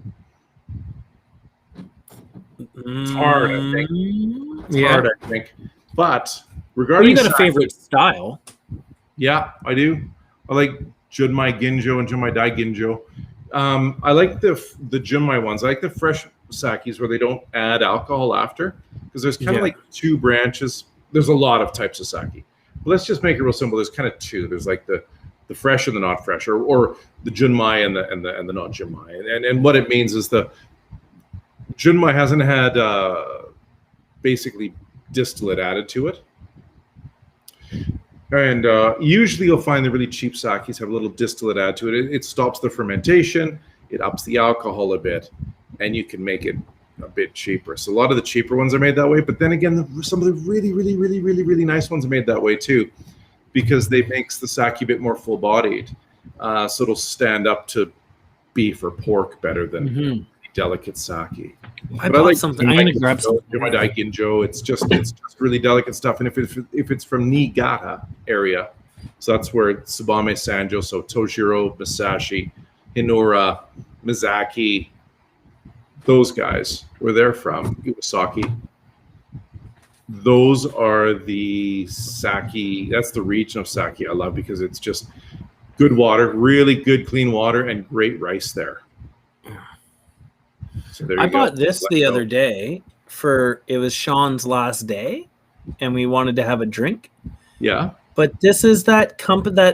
It's hard, I think. It's hard, I think. But regarding you got a favorite style. Yeah, I do. I like Junmai Ginjo and Junmai Dai Ginjo. I like the Junmai ones. I like the fresh sakis where they don't add alcohol after, because there's kind of like 2 branches. There's a lot of types of sake. But let's just make it real simple. There's kind of 2. There's like the the fresh and the not fresh, or the junmai and the not junmai. And what it means is the junmai hasn't had basically distillate added to it. And usually you'll find the really cheap sakis have a little distillate added to it. It stops the fermentation, it ups the alcohol a bit, and you can make it a bit cheaper. So a lot of the cheaper ones are made that way, but then again, some of the really nice ones are made that way too, because they makes the sake a bit more full-bodied. So it'll stand up to beef or pork better than delicate sake. I like something. I'm gonna grab some. My Daikinjo. It's just really delicate stuff. And if it's from Niigata area, so that's where Tsubame Sanjo, so Toshiro, Masashi, Hinura, Mizaki, those guys, where they're from, Iwasaki. Those are the sake. That's the region of sake I love, because it's just good water, really good clean water, and great rice there. So there you I go. bought this the other day it was Sean's last day, and we wanted to have a drink. Yeah. But this is that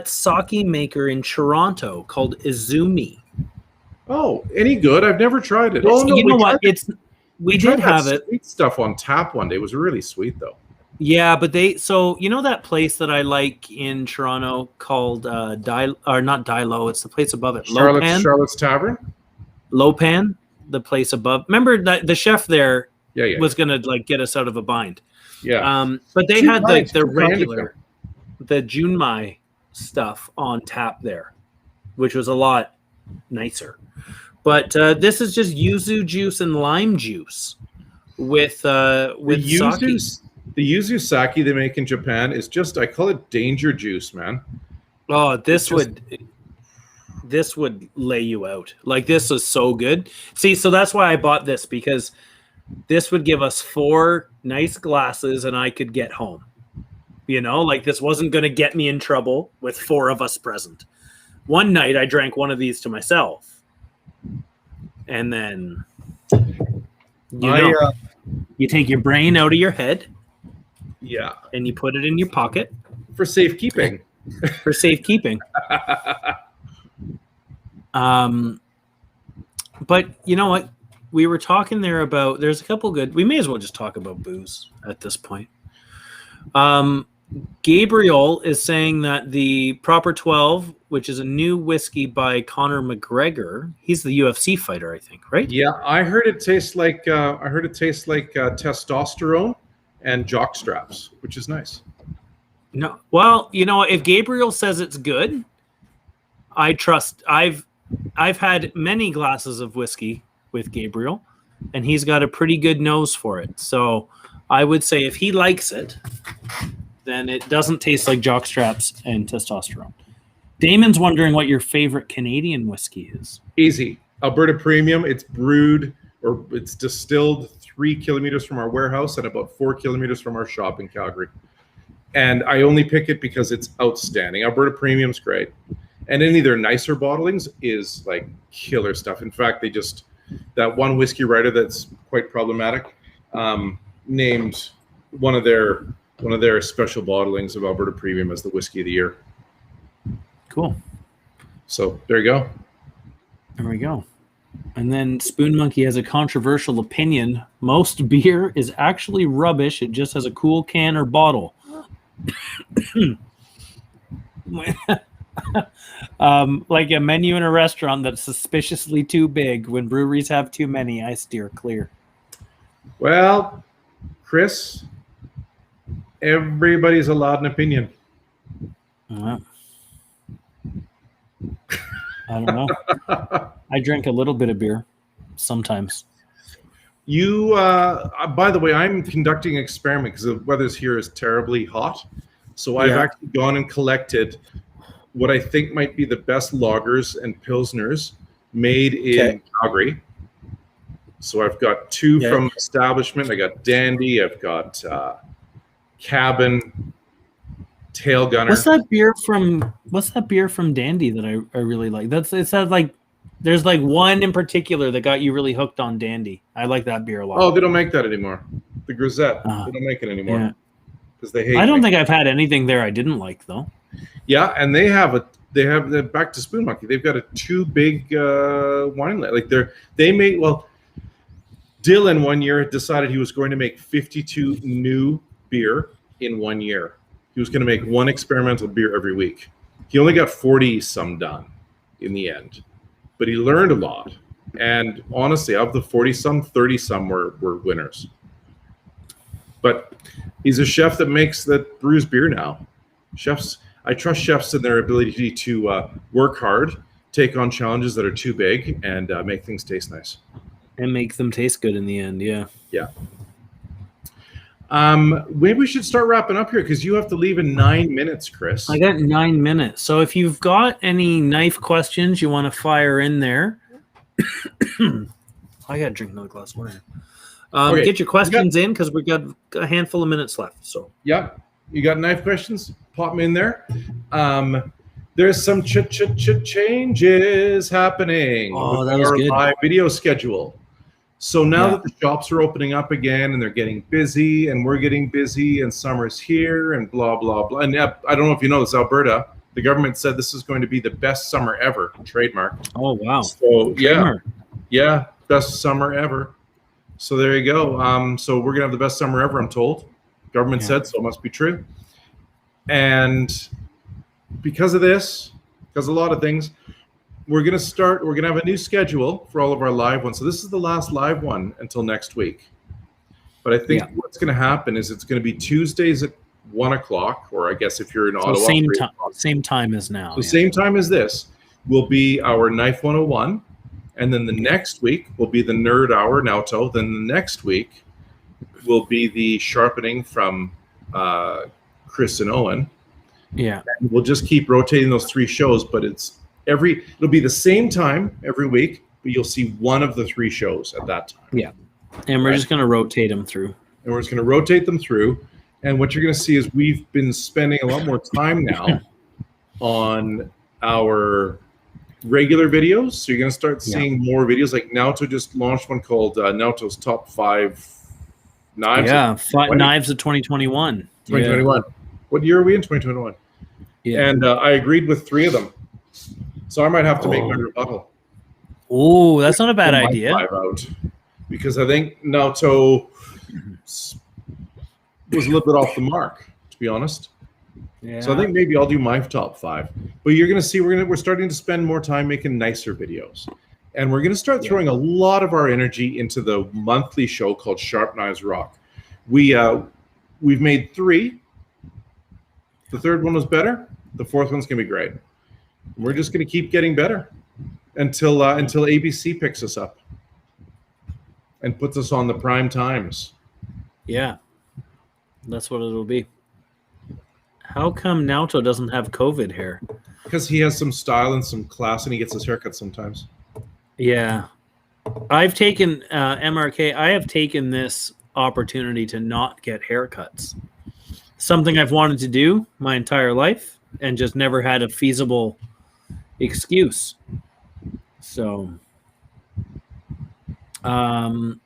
sake maker in Toronto called Izumi. Oh, any good? I've never tried it. Oh no, you know what? We did have it. Sweet stuff on tap one day. It was really sweet though. Yeah, but you know that place that I like in Toronto called not Dilo, it's the place above it. Charlotte's Tavern? Lopan, the place above. Remember that the chef there was gonna get us out of a bind. Yeah. But they had the regular the junmai stuff on tap there, which was a lot nicer. But this is just yuzu juice and lime juice with sake. The yuzu sake they make in Japan is just, I call it danger juice, man. Oh, this would lay you out. Like, this is so good. See, so that's why I bought this, because this would give us 4 nice glasses and I could get home. You know, like, this wasn't going to get me in trouble with 4 of us present. One night I drank one of these to myself. And then, you take your brain out of your head. Yeah. And you put it in your pocket. For safekeeping. For safekeeping. But you know what? We were talking there about, there's a couple good, we may as well just talk about booze at this point. Gabriel is saying that the Proper 12, which is a new whiskey by Conor McGregor, he's the UFC fighter, I think, right? Yeah, I heard it tastes like testosterone and jock straps, which is nice. No, well, you know, if Gabriel says it's good, I trust. I've had many glasses of whiskey with Gabriel, and he's got a pretty good nose for it. So I would say if he likes it, then it doesn't taste like jock straps and testosterone. Damon's wondering what your favorite Canadian whiskey is. Easy. Alberta Premium. It's brewed, or it's distilled 3 kilometers from our warehouse and about 4 kilometers from our shop in Calgary. And I only pick it because it's outstanding. Alberta Premium's great. And any of their nicer bottlings is like killer stuff. In fact, that one whiskey writer that's quite problematic named one of their special bottlings of Alberta Premium as the whiskey of the year. Cool. So there you go. There we go. And then Spoon Monkey has a controversial opinion. Most beer is actually rubbish. It just has a cool can or bottle. Like a menu in a restaurant that's suspiciously too big. When breweries have too many, I steer clear. Well, Chris, everybody's allowed an opinion. I don't know. I drink a little bit of beer sometimes. You, by the way, I'm conducting an experiment because the weather here is terribly hot. So I've actually gone and collected what I think might be the best lagers and pilsners made in Calgary. So I've got 2 from establishment. I got Dandy. I've got Cabin, Tail Gunner. What's that beer from Dandy that I really like? It says like there's like one in particular that got you really hooked on Dandy. I like that beer a lot. Oh, they don't make that anymore. The Grisette. They don't make it anymore because they hate. I don't think I've had anything there I didn't like though. Yeah, and they have they have the back to Spoon Monkey. They've got a 2 big wine like they made Dylan one year decided he was going to make 52 new beer in 1 year. He was going to make 1 experimental beer every week. He only got 40 some done in the end, but he learned a lot. And honestly, of the 40 some, 30 some were winners. But he's a chef that brews beer now. I trust chefs in their ability to work hard, take on challenges that are too big, and make things taste nice. And make them taste good in the end, yeah. Yeah. Maybe we should start wrapping up here because you have to leave in 9 minutes, Chris. I got 9 minutes. So if you've got any knife questions you want to fire in there, I got to drink another glass of water. Okay. Get your questions in because we've got a handful of minutes left. So yeah, you got knife questions? Pop them in there. There's some changes happening with our live video schedule. So now that the shops are opening up again and they're getting busy and we're getting busy and summer's here and blah, blah, blah. And I don't know if you know this, Alberta, the government said this is going to be the best summer ever, trademark. Oh, wow. So yeah, best summer ever. So there you go. So we're going to have the best summer ever, I'm told. Government said so, it must be true. And because of this, because a lot of things, we're going to have a new schedule for all of our live ones. So this is the last live one until next week. But I think what's going to happen is it's going to be Tuesdays at 1 o'clock, or I guess if you're in Ottawa. Same time as now. So same time as this will be our Knife 101. And then the next week will be the Nerd Hour, Naoto. Then the next week will be the Sharpening from Chris and Owen. Yeah. And we'll just keep rotating those 3 shows, but it'll be the same time every week, but you'll see one of the 3 shows at that time. Yeah. And we're just going to rotate them through. And we're just going to rotate them through. And what you're going to see is we've been spending a lot more time now on our regular videos. So you're going to start seeing more videos. Like Naoto just launched one called Naoto's Top 5 Knives. Yeah, Knives of 2021. 2021. Yeah. What year are we in? 2021. Yeah. And I agreed with 3 of them. So I might have to make my rebuttal. Oh, that's not a bad idea. Out because I think Naoto was a little bit off the mark, to be honest. Yeah. So I think maybe I'll do my top 5. But you're going to see we're starting to spend more time making nicer videos. And we're going to start throwing a lot of our energy into the monthly show called Sharp Knives Rock. We've made 3. The 3rd one was better. The 4th one's going to be great. And we're just going to keep getting better until ABC picks us up and puts us on the prime times. Yeah, that's what it'll be. How come Naoto doesn't have COVID hair? Because he has some style and some class, and he gets his haircut sometimes. Yeah. I've taken, MRK, I have taken this opportunity to not get haircuts. Something I've wanted to do my entire life and just never had a feasible excuse. So, I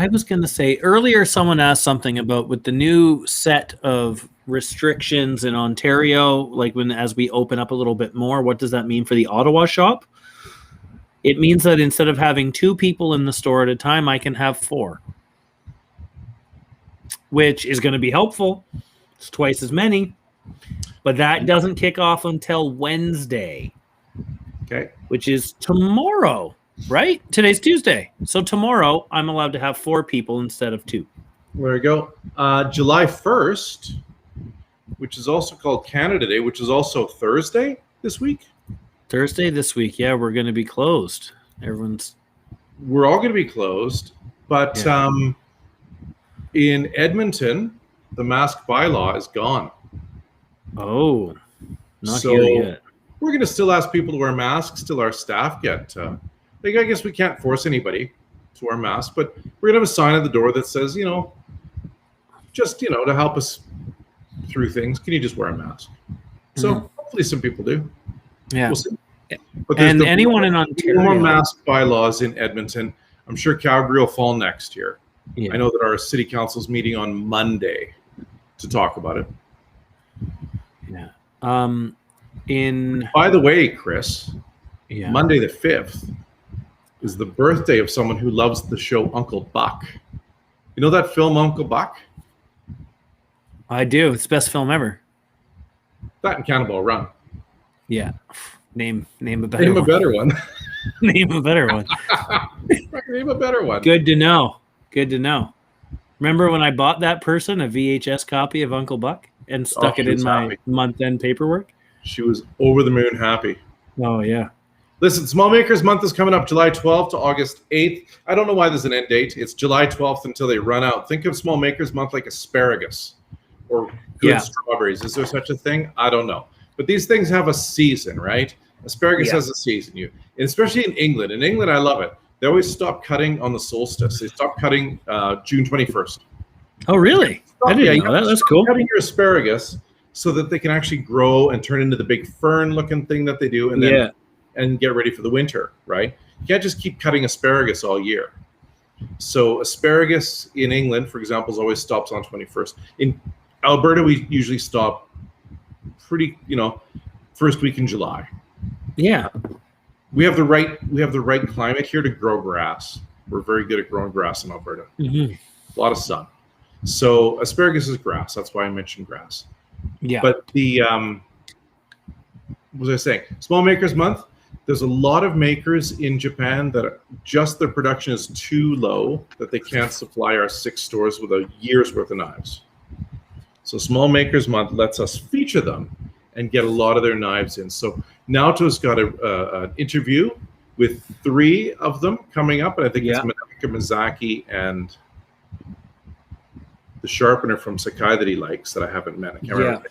was going to say earlier, someone asked something about with the new set of restrictions in Ontario, like as we open up a little bit more, what does that mean for the Ottawa shop? It means that instead of having 2 people in the store at a time, I can have 4, which is going to be helpful. It's twice as many, but that doesn't kick off until Wednesday. Okay. Which is tomorrow. Right? Today's Tuesday. So tomorrow, I'm allowed to have 4 people instead of 2. There we go. July 1st, which is also called Canada Day, which is also Thursday this week. Thursday this week. Yeah, we're going to be closed. We're all going to be closed. But in Edmonton, the mask bylaw is gone. Oh, not here yet. We're going to still ask people to wear masks till our staff get... I guess we can't force anybody to wear masks, but we're going to have a sign at the door that says, to help us through things, can you just wear a mask? So hopefully some people do. Yeah. We'll see. But and anyone in Ontario. More mask bylaws in Edmonton. I'm sure Calgary will fall next year. Yeah. I know that our city council's meeting on Monday to talk about it. Yeah. By the way, Chris, Yeah. Monday the 5th is the birthday of someone who loves the show Uncle Buck. You know that film Uncle Buck? I do. It's the best film ever. That and Cannonball Run. Yeah. Name a better Name one. a better one. Name a better one. Name a better one. Good to know. Good to know. Remember when I bought that person a VHS copy of Uncle Buck and stuck it in my month-end paperwork? She was over the moon happy. Oh, yeah. Listen, Small Makers Month is coming up July 12th to August 8th. I don't know why there's an end date. It's July 12th until they run out. Think of Small Makers Month like asparagus or good strawberries. Is there such a thing? I don't know. But these things have a season, right? Asparagus has a season. Especially in England. In England, I love it. They always stop cutting on the solstice. They stop cutting June 21st. Oh, really? I didn't know that. That's cool. Cutting your asparagus so that they can actually grow and turn into the big fern-looking thing that they do, and then and get ready for the winter, right? You can't just keep cutting asparagus all year. So asparagus in England, for example, always stops on 21st. In Alberta, we usually stop pretty, first week in July. Yeah. We have the right climate here to grow grass. We're very good at growing grass in Alberta. Mm-hmm. A lot of sun. So asparagus is grass. That's why I mentioned grass. Yeah. But the what was I saying? Small Makers Month. There's a lot of makers in Japan that just their production is too low that they can't supply our 6 stores with a year's worth of knives. So Small Makers Month lets us feature them and get a lot of their knives in. So Naoto's got an interview with 3 of them coming up, and I think it's Manaka Mizaki and the sharpener from Sakai that he likes that I haven't met. I can't remember.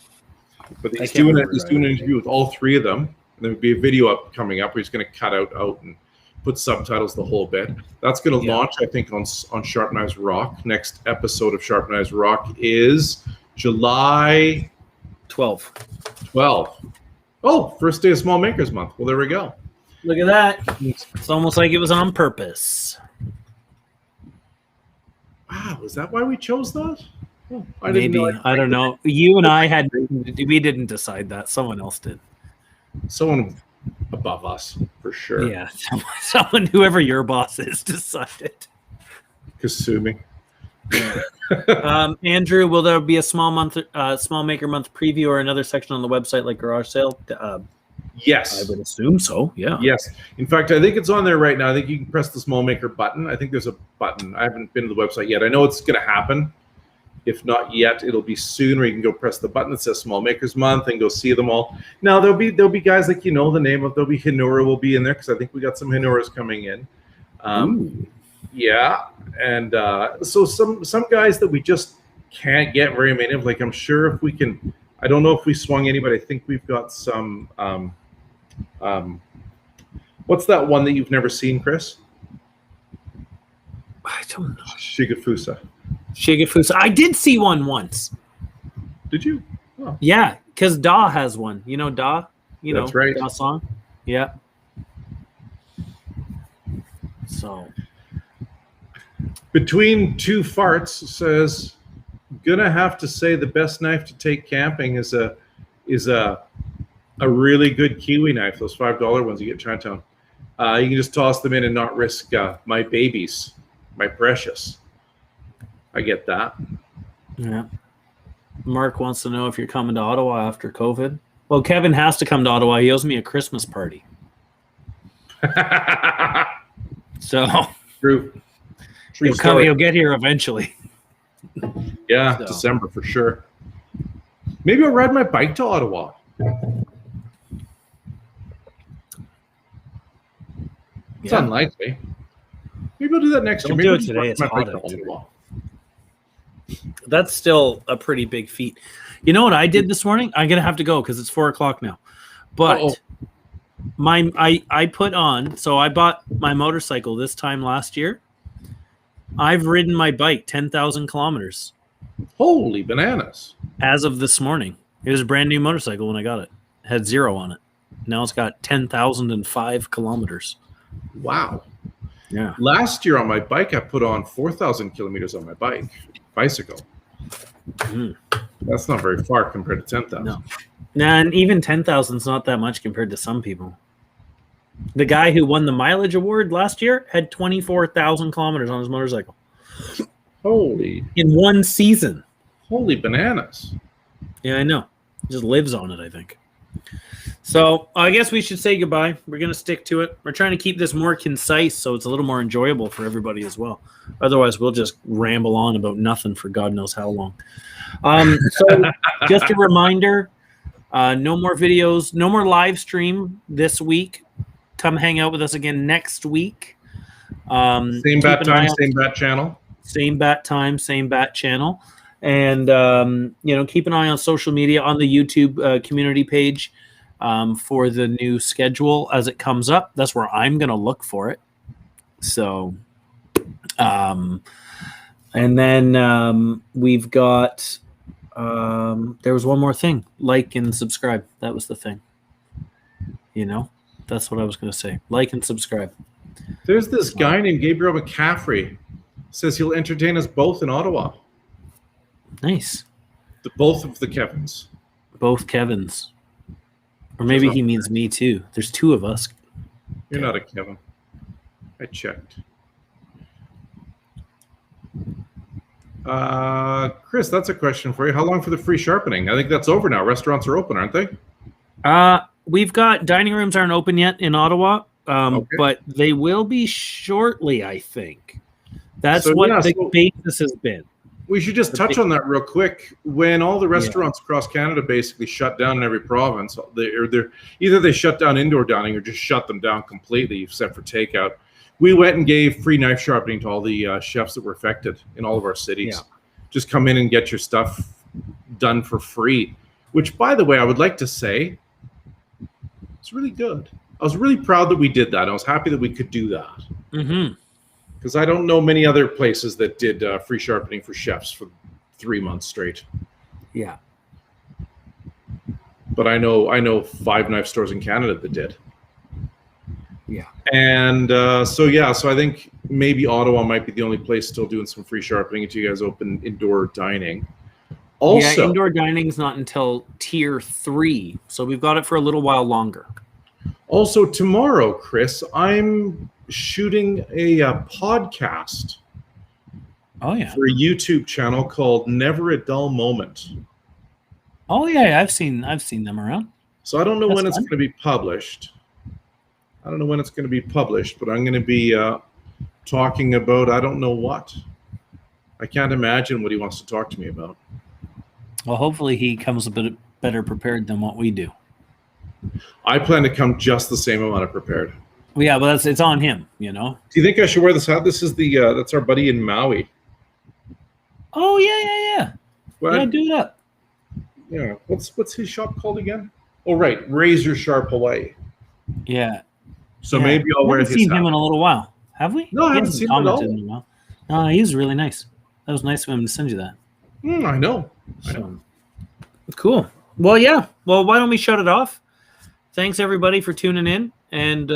But he's doing an interview with all 3 of them. And there'll be a video coming up where he's going to cut out and put subtitles the whole bit. That's going to launch, I think, on Sharp Knives Rock. Next episode of Sharp Knives Rock is July 12. Oh, first day of Small Makers Month. Well, there we go. Look at that. It's almost like it was on purpose. Wow, is that why we chose that? Oh, maybe. I don't know. You and I we didn't decide that. Someone else did. Someone above us, for sure. Yeah, someone, whoever your boss is, decided. Kasumi. Andrew, will there be a Small Maker Month preview or another section on the website like garage sale? Yes, I would assume so. Yeah. Yes. In fact, I think it's on there right now. I think you can press the Small Maker button. I think there's a button. I haven't been to the website yet. I know it's going to happen. If not yet, it'll be soon. Where you can go press the button that says Small Makers Month and go see them all. Now there'll be guys like the name of. There'll be Hinura will be in there because I think we got some Hinuras coming in. Yeah, and so some guys that we just can't get very many of. Like I'm sure if we can, I don't know if we swung any, but I think we've got some. What's that one that you've never seen, Chris? I don't know. Shigefusa. I did see one once. Did you? Oh. Yeah, because Da has one. You know Da? That's right. Da song? Yeah. So. Between 2 farts says, gonna have to say the best knife to take camping is a really good Kiwi knife. Those $5 ones you get in Chinatown. You can just toss them in and not risk my babies, my precious. I get that. Yeah. Mark wants to know if you're coming to Ottawa after COVID. Well, Kevin has to come to Ottawa. He owes me a Christmas party. So True he'll get here eventually. Yeah, so. December for sure. Maybe I'll ride my bike to Ottawa. It's unlikely. Maybe I'll do that next year. Maybe do it today. It's hot out today. That's still a pretty big feat. You know what I did this morning? I'm gonna have to go because it's 4:00 now. But I put on. So I bought my motorcycle this time last year. I've ridden my bike 10,000 kilometers. Holy bananas! As of this morning, it was a brand new motorcycle when I got it. It had 0 on it. Now it's got 10,005 kilometers. Wow. Yeah. Last year on my bike, I put on 4,000 kilometers on my bicycle. That's not very far compared to 10,000. No. Nah, and even 10,000 is not that much compared to some people. The guy who won the mileage award last year had 24,000 kilometers on his motorcycle. Holy. In one season. Holy bananas. Yeah, I know. Just lives on it, I think. So I guess we should say goodbye. We're going to stick to it. We're trying to keep this more concise so it's a little more enjoyable for everybody as well. Otherwise, we'll just ramble on about nothing for God knows how long. So just a reminder, no more videos, no more live stream this week. Come hang out with us again next week. Same bat time, same bat channel. Same bat time, same bat channel. And, keep an eye on social media, on the YouTube community page for the new schedule as it comes up. That's where I'm going to look for it. So, and then we've got, there was one more thing, like and subscribe. That was the thing. That's what I was going to say. Like and subscribe. There's this guy named Gabriel McCaffrey. Says he'll entertain us both in Ottawa. Nice. Both of the Kevins. Both Kevins. Or maybe he means me too. There's two of us. You're not a Kevin. I checked. Chris, that's a question for you. How long for the free sharpening? I think that's over now. Restaurants are open, aren't they? We've got dining rooms aren't open yet in Ottawa, but they will be shortly, I think. That's what the basis has been. We should just touch on that real quick. When all the restaurants across Canada basically shut down in every province, either they shut down indoor dining or just shut them down completely, except for takeout. We went and gave free knife sharpening to all the chefs that were affected in all of our cities. Yeah. Just come in and get your stuff done for free, which, by the way, I would like to say, it's really good. I was really proud that we did that. I was happy that we could do that. Mm-hmm. Because I don't know many other places that did free sharpening for chefs for 3 months straight. Yeah. But I know 5 knife stores in Canada that did. Yeah. And so I think maybe Ottawa might be the only place still doing some free sharpening until you guys open indoor dining. Also, indoor dining is not until tier 3, so we've got it for a little while longer. Also, tomorrow, Chris, I'm shooting a podcast. Oh yeah, for a YouTube channel called Never a Dull Moment. Oh yeah, I've seen them around. So I don't know when it's going to be published. But I'm going to be talking about I don't know what. I can't imagine what he wants to talk to me about. Well, hopefully he comes a bit better prepared than what we do. I plan to come just the same amount of prepared. Well, yeah, but it's on him, Do you think I should wear this hat? This is that's our buddy in Maui. Oh yeah. Well, yeah, do it up. Yeah, what's his shop called again? Oh right, Razor Sharp Hawaii. Yeah. So maybe I'll wear his hat. I haven't seen him in a little while. Have we? No, I haven't seen him at all. In a while. No, he's really nice. That was nice of him to send you that. I know. Cool. Well, yeah. Well, why don't we shut it off? Thanks, everybody, for tuning in. And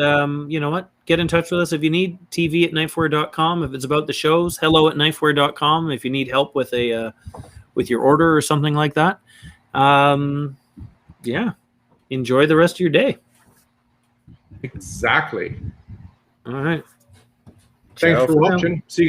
you know what? Get in touch with us if you need. TV at knifewear.com. If it's about the shows, hello at knifewear.com. If you need help with with your order or something like that. Yeah. Enjoy the rest of your day. Exactly. All right. Thanks for watching. See you.